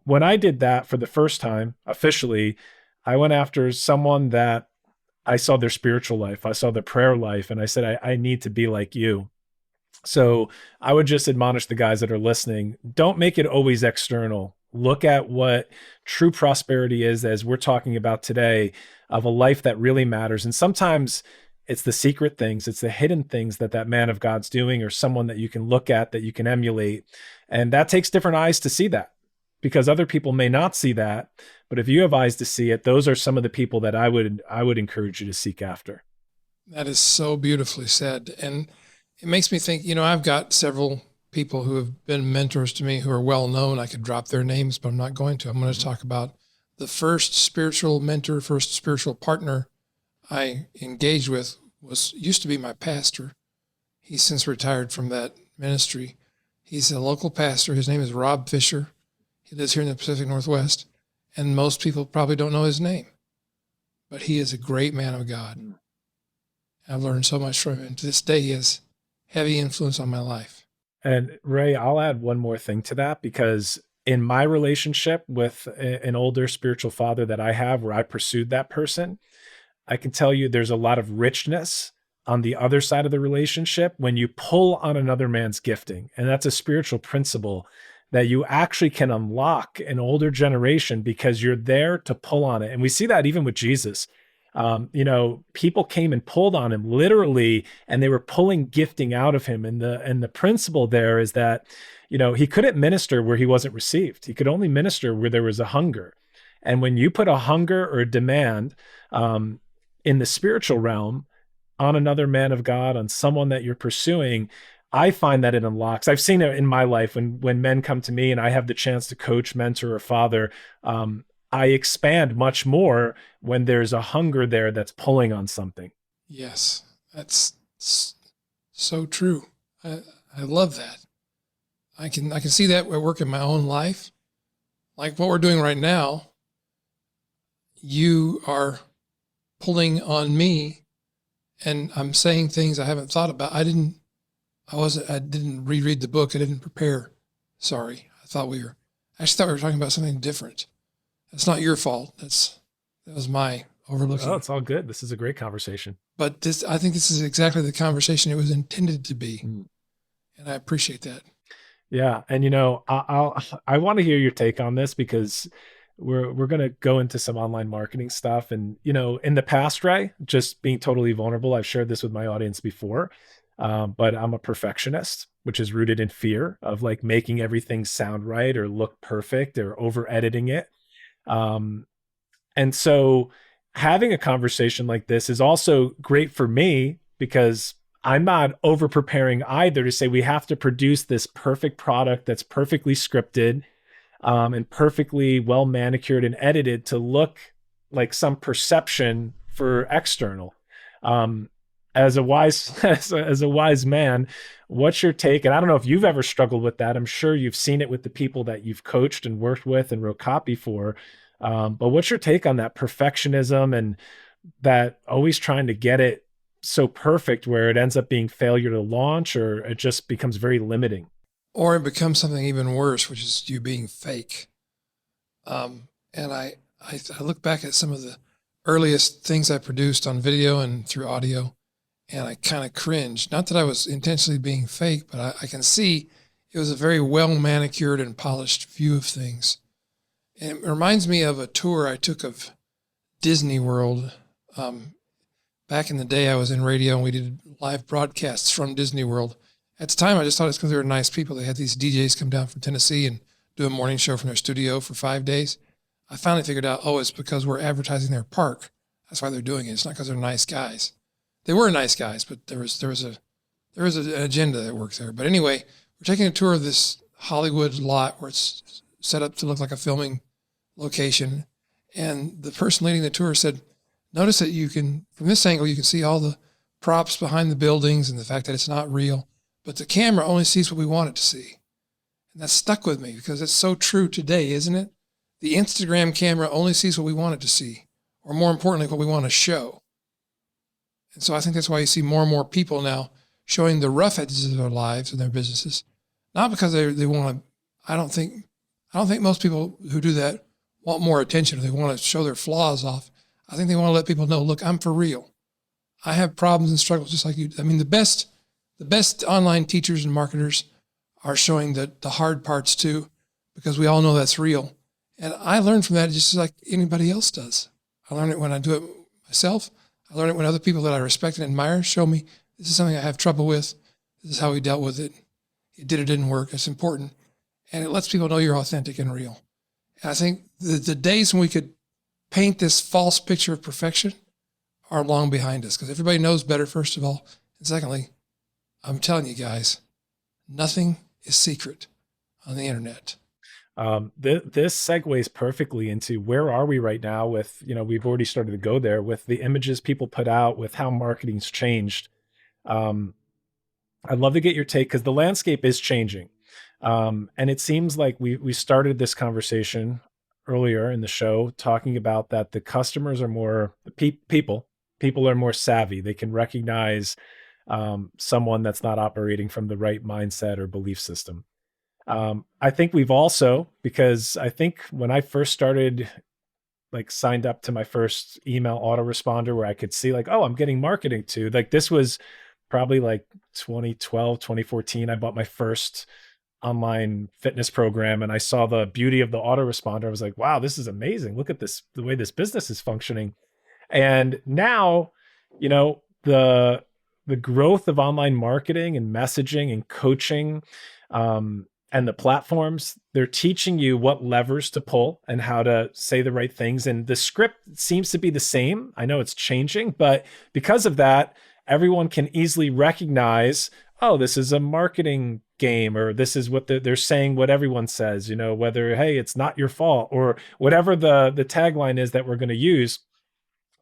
When I did that for the first time, officially, I went after someone that I saw their spiritual life. I saw their prayer life. And I said, I need to be like you. So I would just admonish the guys that are listening, don't make it always external. Look at what true prosperity is, as we're talking about today, of a life that really matters. And sometimes It's the secret things, it's the hidden things that that man of God's doing, or someone that you can look at, that you can emulate. And that takes different eyes to see that, because other people may not see that. But if you have eyes to see it, those are some of the people that I would encourage you to seek after. That is so beautifully said. And it makes me think, I've got several people who have been mentors to me who are well known. I could drop their names, but I'm not going to. I'm going to talk about the first spiritual mentor, first spiritual partner I engaged with used to be my pastor. He's since retired from that ministry. He's a local pastor. His name is Rob Fisher. He lives here in the Pacific Northwest, and most people probably don't know his name, but he is a great man of God. I've learned so much from him. And to this day, he has heavy influence on my life. And Ray, I'll add one more thing to that, because in my relationship with an older spiritual father that I have, where I pursued that person, I can tell you there's a lot of richness on the other side of the relationship when you pull on another man's gifting. And that's a spiritual principle that you actually can unlock an older generation, because you're there to pull on it. And we see that even with Jesus. People came and pulled on him literally, and they were pulling gifting out of him. And the principle there is that, he couldn't minister where he wasn't received. He could only minister where there was a hunger. And when you put a hunger or a demand in the spiritual realm on another man of God, on someone that you're pursuing, I find that it unlocks. I've seen it in my life when men come to me and I have the chance to coach, mentor, or father. I expand much more when there's a hunger there that's pulling on something. Yes, that's so true. I love that. I can see that at work in my own life. Like what we're doing right now, you are pulling on me, and I'm saying things I haven't thought about. I didn't reread the book. I didn't prepare. Sorry. I thought we were talking about something different. That's not your fault. That was my overlooking. Oh, it's all good. This is a great conversation. But I think this is exactly the conversation it was intended to be. And I appreciate that. Yeah. And, I want to hear your take on this, because we're going to go into some online marketing stuff. And, in the past, Ray, just being totally vulnerable, I've shared this with my audience before, but I'm a perfectionist, which is rooted in fear of like making everything sound right or look perfect or over editing it. And so having a conversation like this is also great for me, because I'm not over preparing either to say we have to produce this perfect product that's perfectly scripted and perfectly well manicured and edited to look like some perception for external. As a wise man, what's your take? And I don't know if you've ever struggled with that. I'm sure you've seen it with the people that you've coached and worked with and wrote copy for. But what's your take on that perfectionism and that always trying to get it so perfect where it ends up being failure to launch, or it just becomes very limiting? Or it becomes something even worse, which is you being fake. And I look back at some of the earliest things I produced on video and through audio, and I kind of cringe. Not that I was intentionally being fake, but I can see it was a very well manicured and polished view of things. And it reminds me of a tour I took of Disney World. Back in the day, I was in radio and we did live broadcasts from Disney World. At the time, I just thought it's because they were nice people. They had these DJs come down from Tennessee and do a morning show from their studio for 5 days. I finally figured out, it's because we're advertising their park. That's why they're doing it. It's not because they're nice guys. They were nice guys, but there was an agenda that works there. But anyway, we're taking a tour of this Hollywood lot where it's set up to look like a filming location. And the person leading the tour said, notice that from this angle, you can see all the props behind the buildings and the fact that it's not real, but the camera only sees what we want it to see. And that stuck with me because it's so true today, isn't it? The Instagram camera only sees what we want it to see, or more importantly, what we want to show. And so I think that's why you see more and more people now showing the rough edges of their lives and their businesses, not because they want to. I don't think most people who do that want more attention, or they want to show their flaws off. I think they want to let people know, look, I'm for real. I have problems and struggles just like you. I mean, the best online teachers and marketers are showing the hard parts too, because we all know that's real. And I learned from that just like anybody else does. I learned it when I do it myself. I learned it when other people that I respect and admire show me this is something I have trouble with. This is how we dealt with it. It did or didn't work. It's important. And it lets people know you're authentic and real. And I think the days when we could paint this false picture of perfection are long behind us because everybody knows better, first of all. And secondly, I'm telling you guys, nothing is secret on the internet. This segues perfectly into where are we right now with, we've already started to go there with the images people put out, with how marketing's changed. I'd love to get your take because the landscape is changing. And it seems like we started this conversation earlier in the show talking about that the customers are more people are more savvy. They can recognize someone that's not operating from the right mindset or belief system. I think we've also, because I think when I first started, like signed up to my first email autoresponder where I could see like, oh, I'm getting marketing to, like, this was probably like 2012, 2014. I bought my first online fitness program and I saw the beauty of the autoresponder. I was like, wow, this is amazing. Look at this, the way this business is functioning. And now, the growth of online marketing and messaging and coaching, and the platforms, they're teaching you what levers to pull and how to say the right things. And the script seems to be the same. I know it's changing, but because of that, everyone can easily recognize, oh, this is a marketing game, or this is what they're saying, what everyone says, whether, hey, it's not your fault, or whatever the tagline is that we're going to use.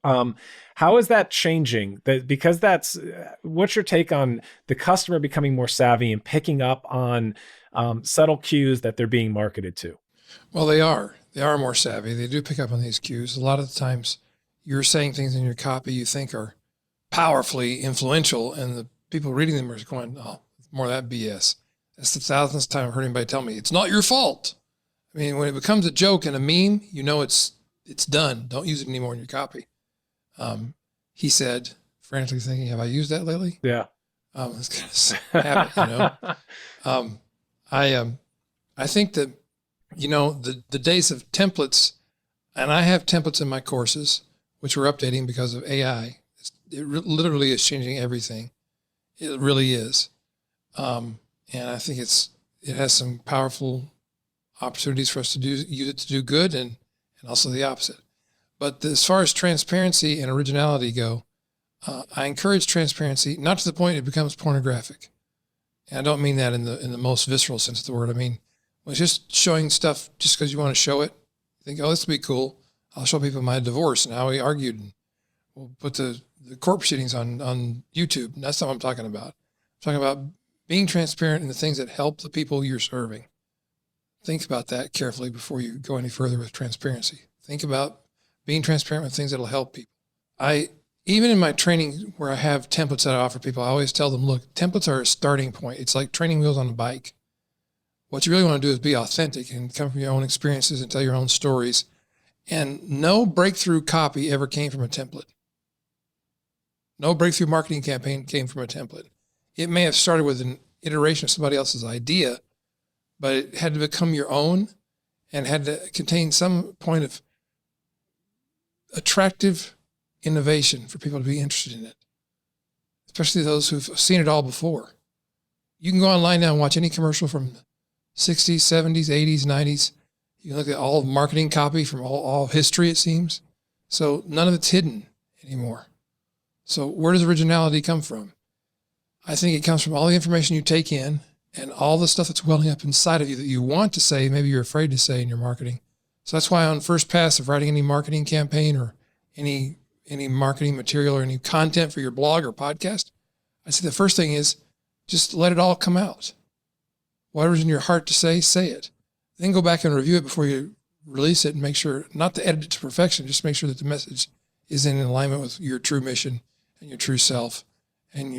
How is that changing? Because what's your take on the customer becoming more savvy and picking up on subtle cues that they're being marketed to? Well, they are more savvy. They do pick up on these cues. A lot of the times you're saying things in your copy you think are powerfully influential, and the people reading them are going, oh, more of that BS. That's the thousandth time I've heard anybody tell me, it's not your fault. I mean, when it becomes a joke and a meme, it's done. Don't use it anymore in your copy. He said, frantically thinking, have I used that lately? Yeah. It's kind of habit, I think that, the days of templates, and I have templates in my courses, which we're updating because of AI. Literally is changing everything. It really is. And I think it has some powerful opportunities for us to use it to do good and also the opposite. But as far as transparency and originality go, I encourage transparency, not to the point it becomes pornographic. And I don't mean that in the most visceral sense of the word. I mean, when it's just showing stuff just because you want to show it, you think, oh, this will be cool. I'll show people my divorce and how we argued. And we'll put the court proceedings on YouTube. And that's not what I'm talking about. I'm talking about being transparent in the things that help the people you're serving. Think about that carefully before you go any further with transparency. Think about being transparent with things that'll help people. Even in my training where I have templates that I offer people, I always tell them, look, templates are a starting point. It's like training wheels on a bike. What you really want to do is be authentic and come from your own experiences and tell your own stories. And no breakthrough copy ever came from a template. No breakthrough marketing campaign came from a template. It may have started with an iteration of somebody else's idea, but it had to become your own and had to contain some point of attractive innovation for people to be interested in it, especially those who've seen it all before. You can go online now and watch any commercial from the 60s, 70s, 80s, 90s. You can look at all marketing copy from all history, it seems. So none of it's hidden anymore. So where does originality come from? I think it comes from all the information you take in and all the stuff that's welling up inside of you that you want to say, maybe you're afraid to say in your marketing. So that's why on first pass of writing any marketing campaign or any marketing material or any content for your blog or podcast, I say the first thing is just let it all come out. Whatever's in your heart to say it. Then go back and review it before you release it and make sure, not to edit it to perfection, just make sure that the message is in alignment with your true mission and your true self and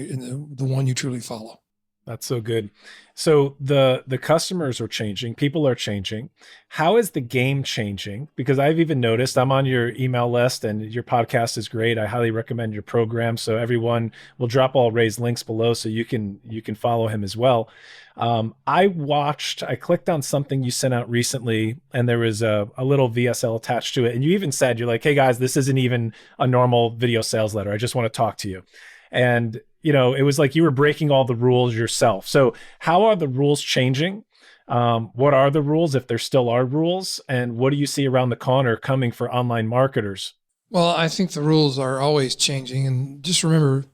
the one you truly follow. That's so good. So the customers are changing, people are changing. How is the game changing? Because I've even noticed I'm on your email list and your podcast is great. I highly recommend your program. So everyone will drop all Ray's links below so you can follow him as well. I clicked on something you sent out recently, and there was a little VSL attached to it. And you even said, you're like, hey guys, this isn't even a normal video sales letter. I just want to talk to you. And it was like you were breaking all the rules yourself. So how are the rules changing? What are the rules, if there still are rules? And what do you see around the corner coming for online marketers? Well, I think the rules are always changing. And just remember,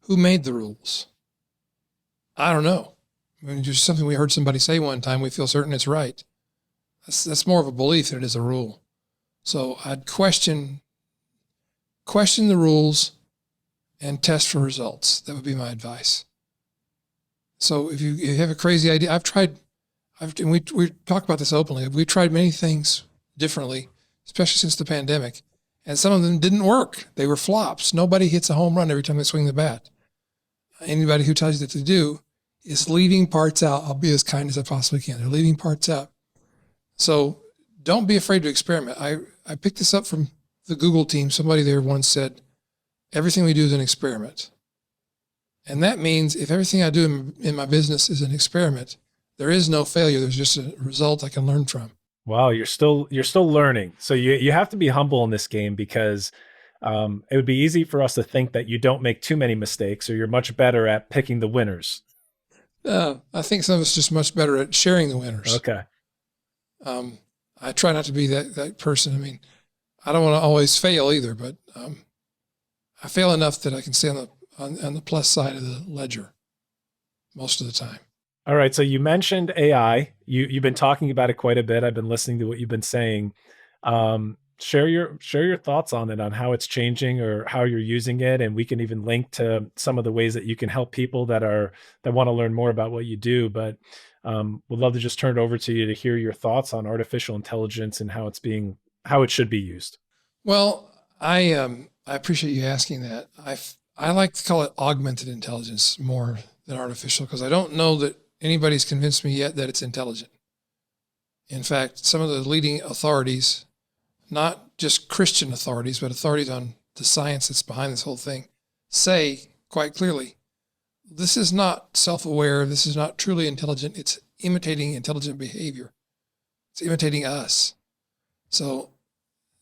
who made the rules? I don't know. I mean, just something we heard somebody say one time, we feel certain it's right. That's more of a belief than it is a rule. So I'd question the rules and test for results. That would be my advice. So if you have a crazy idea, and we talk about this openly. We've tried many things differently, especially since the pandemic, and some of them didn't work. They were flops. Nobody hits a home run every time they swing the bat. Anybody who tells you that they do is leaving parts out. I'll be as kind as I possibly can. They're leaving parts out. So don't be afraid to experiment. I picked this up from the Google team. Somebody there once said, everything we do is an experiment. And that means if everything I do in my business is an experiment, there is no failure. There's just a result I can learn from. Wow, you're still learning. So you have to be humble in this game because it would be easy for us to think that you don't make too many mistakes or you're much better at picking the winners. I think some of us just much better at sharing the winners. Okay. I try not to be that person. I mean, I don't want to always fail either, but I fail enough that I can stay on the plus side of the ledger most of the time. All right. So you mentioned AI. You've been talking about it quite a bit. I've been listening to what you've been saying. Share your thoughts on it, on how it's changing or how you're using it, and we can even link to some of the ways that you can help people that want to learn more about what you do. But would love to just turn it over to you to hear your thoughts on artificial intelligence and how it should be used. Well, I appreciate you asking that. I like to call it augmented intelligence more than artificial because I don't know that anybody's convinced me yet that it's intelligent. In fact, some of the leading authorities, not just Christian authorities, but authorities on the science that's behind this whole thing, say quite clearly, this is not self-aware. This is not truly intelligent. It's imitating intelligent behavior. It's imitating us. So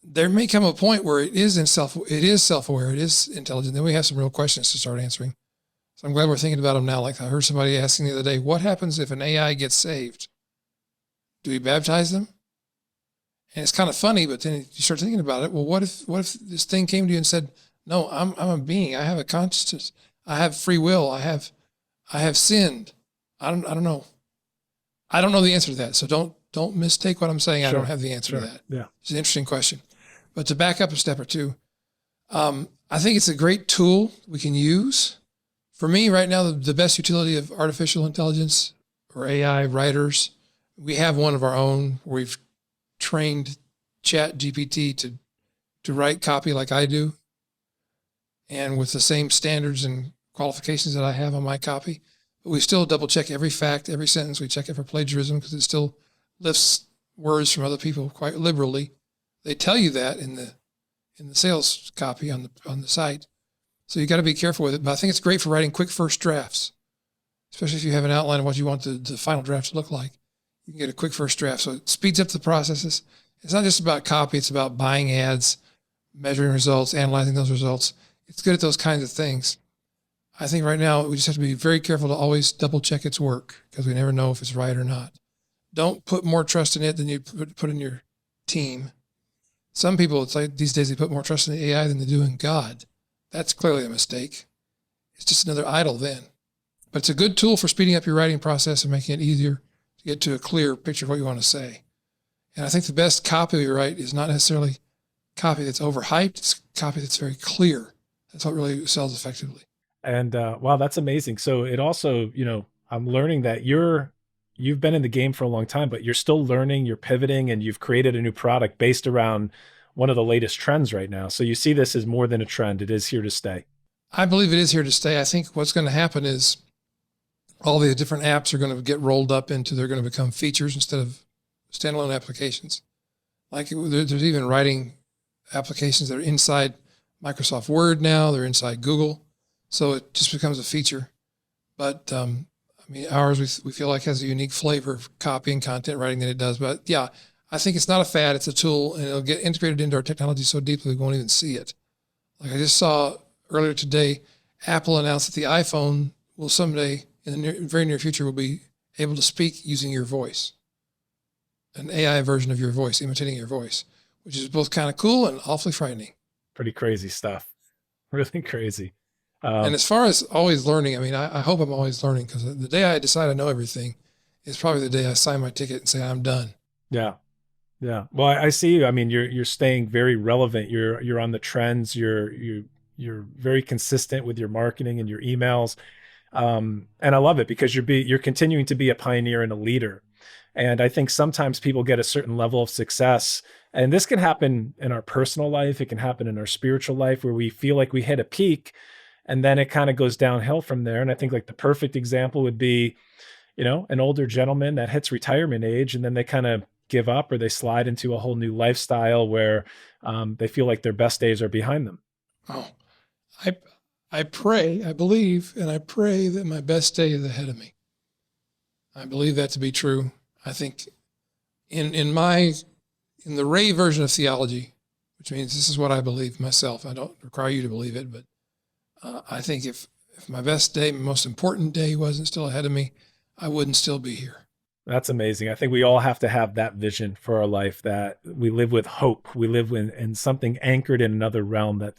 there may come a point where it is self-aware, it is intelligent. Then we have some real questions to start answering. So I'm glad we're thinking about them now. Like I heard somebody asking the other day, what happens if an AI gets saved? Do we baptize them? And it's kind of funny, but then you start thinking about it. Well, what if this thing came to you and said, no, I'm a being. I have a consciousness. I have free will. I have sinned. I don't know. I don't know the answer to that. So don't mistake what I'm saying. Sure. I don't have the answer to that. Yeah. It's an interesting question. But to back up a step or two, I think it's a great tool we can use. For me right now, the best utility of artificial intelligence or AI writers, we have one of our own where we've trained Chat GPT to write copy like I do, and with the same standards and qualifications that I have on my copy. But we still double check every fact, every sentence. We check it for plagiarism because it still lifts words from other people quite liberally. They tell you that in the sales copy on the site. So you got to be careful with it. But I think it's great for writing quick first drafts, especially if you have an outline of what you want the final draft to look like. You can get a quick first draft. So it speeds up the processes. It's not just about copy. It's about buying ads, measuring results, analyzing those results. It's good at those kinds of things. I think right now we just have to be very careful to always double check its work because we never know if it's right or not. Don't put more trust in it than you put in your team. Some people, it's like these days they put more trust in the AI than they do in God. That's clearly a mistake. It's just another idol then. But it's a good tool for speeding up your writing process and making it easier to get to a clear picture of what you want to say. And I think the best copy we write is not necessarily copy that's overhyped. It's copy that's very clear. That's what really sells effectively. And wow, that's amazing. So it also, I'm learning that you've been in the game for a long time, but you're still learning, you're pivoting, and you've created a new product based around one of the latest trends right now. So you see this as more than a trend. It is here to stay. I believe it is here to stay. I think what's going to happen is all the different apps are going to get rolled up into, they're going to become features instead of standalone applications. Like there's even writing applications that are inside Microsoft Word now, they're inside Google. So it just becomes a feature. But I mean, ours, we feel like has a unique flavor of copy and content writing that it does. But yeah, I think it's not a fad, it's a tool, and it'll get integrated into our technology so deeply we won't even see it. Like I just saw earlier today, Apple announced that the iPhone will someday, in the very near future, will be able to speak using your voice. An AI version of your voice, imitating your voice, which is both kind of cool and awfully frightening. Pretty crazy stuff. Really crazy. And as far as always learning, I mean, I hope I'm always learning, because the day I decide I know everything is probably the day I sign my ticket and say I'm done. Yeah. Yeah. Well, I see you. I mean, you're staying very relevant. You're on the trends. You're very consistent with your marketing and your emails. And I love it because you're continuing to be a pioneer and a leader. And I think sometimes people get a certain level of success, and this can happen in our personal life. It can happen in our spiritual life, where we feel like we hit a peak and then it kind of goes downhill from there. And I think like the perfect example would be, an older gentleman that hits retirement age and then they kind of give up, or they slide into a whole new lifestyle where they feel like their best days are behind them. Oh, I pray, I believe, and I pray that my best day is ahead of me. I believe that to be true. I think in the Ray version of theology, which means this is what I believe myself. I don't require you to believe it, but I think if my best day, my most important day wasn't still ahead of me, I wouldn't still be here. That's amazing. I think we all have to have that vision for our life, that we live with hope. We live in something anchored in another realm, that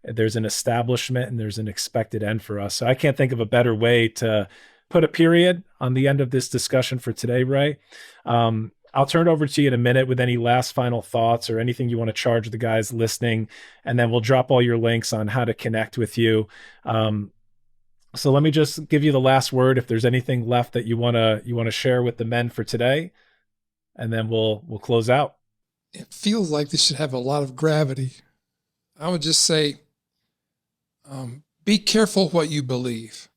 there's an establishment and there's an expected end for us. So I can't think of a better way to put a period on the end of this discussion for today, Ray. I'll turn it over to you in a minute with any last final thoughts or anything you want to charge the guys listening, and then we'll drop all your links on how to connect with you. So let me just give you the last word. If there's anything left that you want to share with the men for today, and then we'll close out. It feels like this should have a lot of gravity. I would just say, be careful what you believe,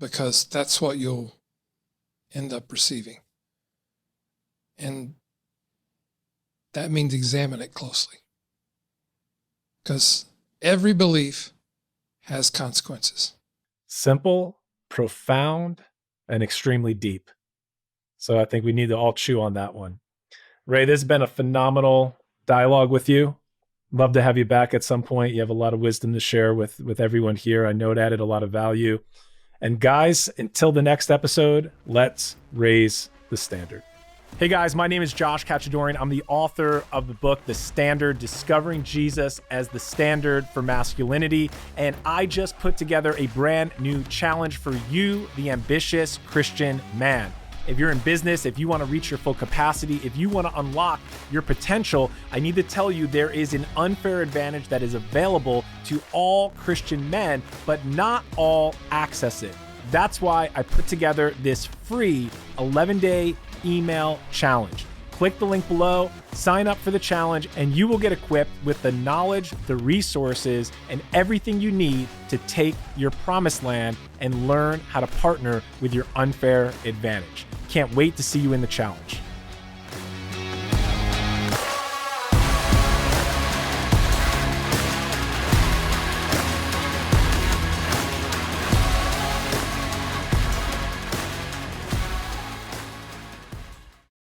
because that's what you'll end up receiving. And that means examine it closely, because every belief has consequences. Simple, profound, and extremely deep. So I think we need to all chew on that one. Ray, this has been a phenomenal dialogue with you. Love to have you back at some point. You have a lot of wisdom to share with everyone here. I know it added a lot of value. And guys, until the next episode, let's raise the standard. Hey guys, my name is Josh Cacciadorian. I'm the author of the book, The Standard, Discovering Jesus as the Standard for Masculinity. And I just put together a brand new challenge for you, the ambitious Christian man. If you're in business, if you want to reach your full capacity, if you want to unlock your potential, I need to tell you there is an unfair advantage that is available to all Christian men, but not all access it. That's why I put together this free 11-day email challenge. Click the link below, sign up for the challenge, and you will get equipped with the knowledge, the resources, and everything you need to take your promised land and learn how to partner with your unfair advantage. Can't wait to see you in the challenge.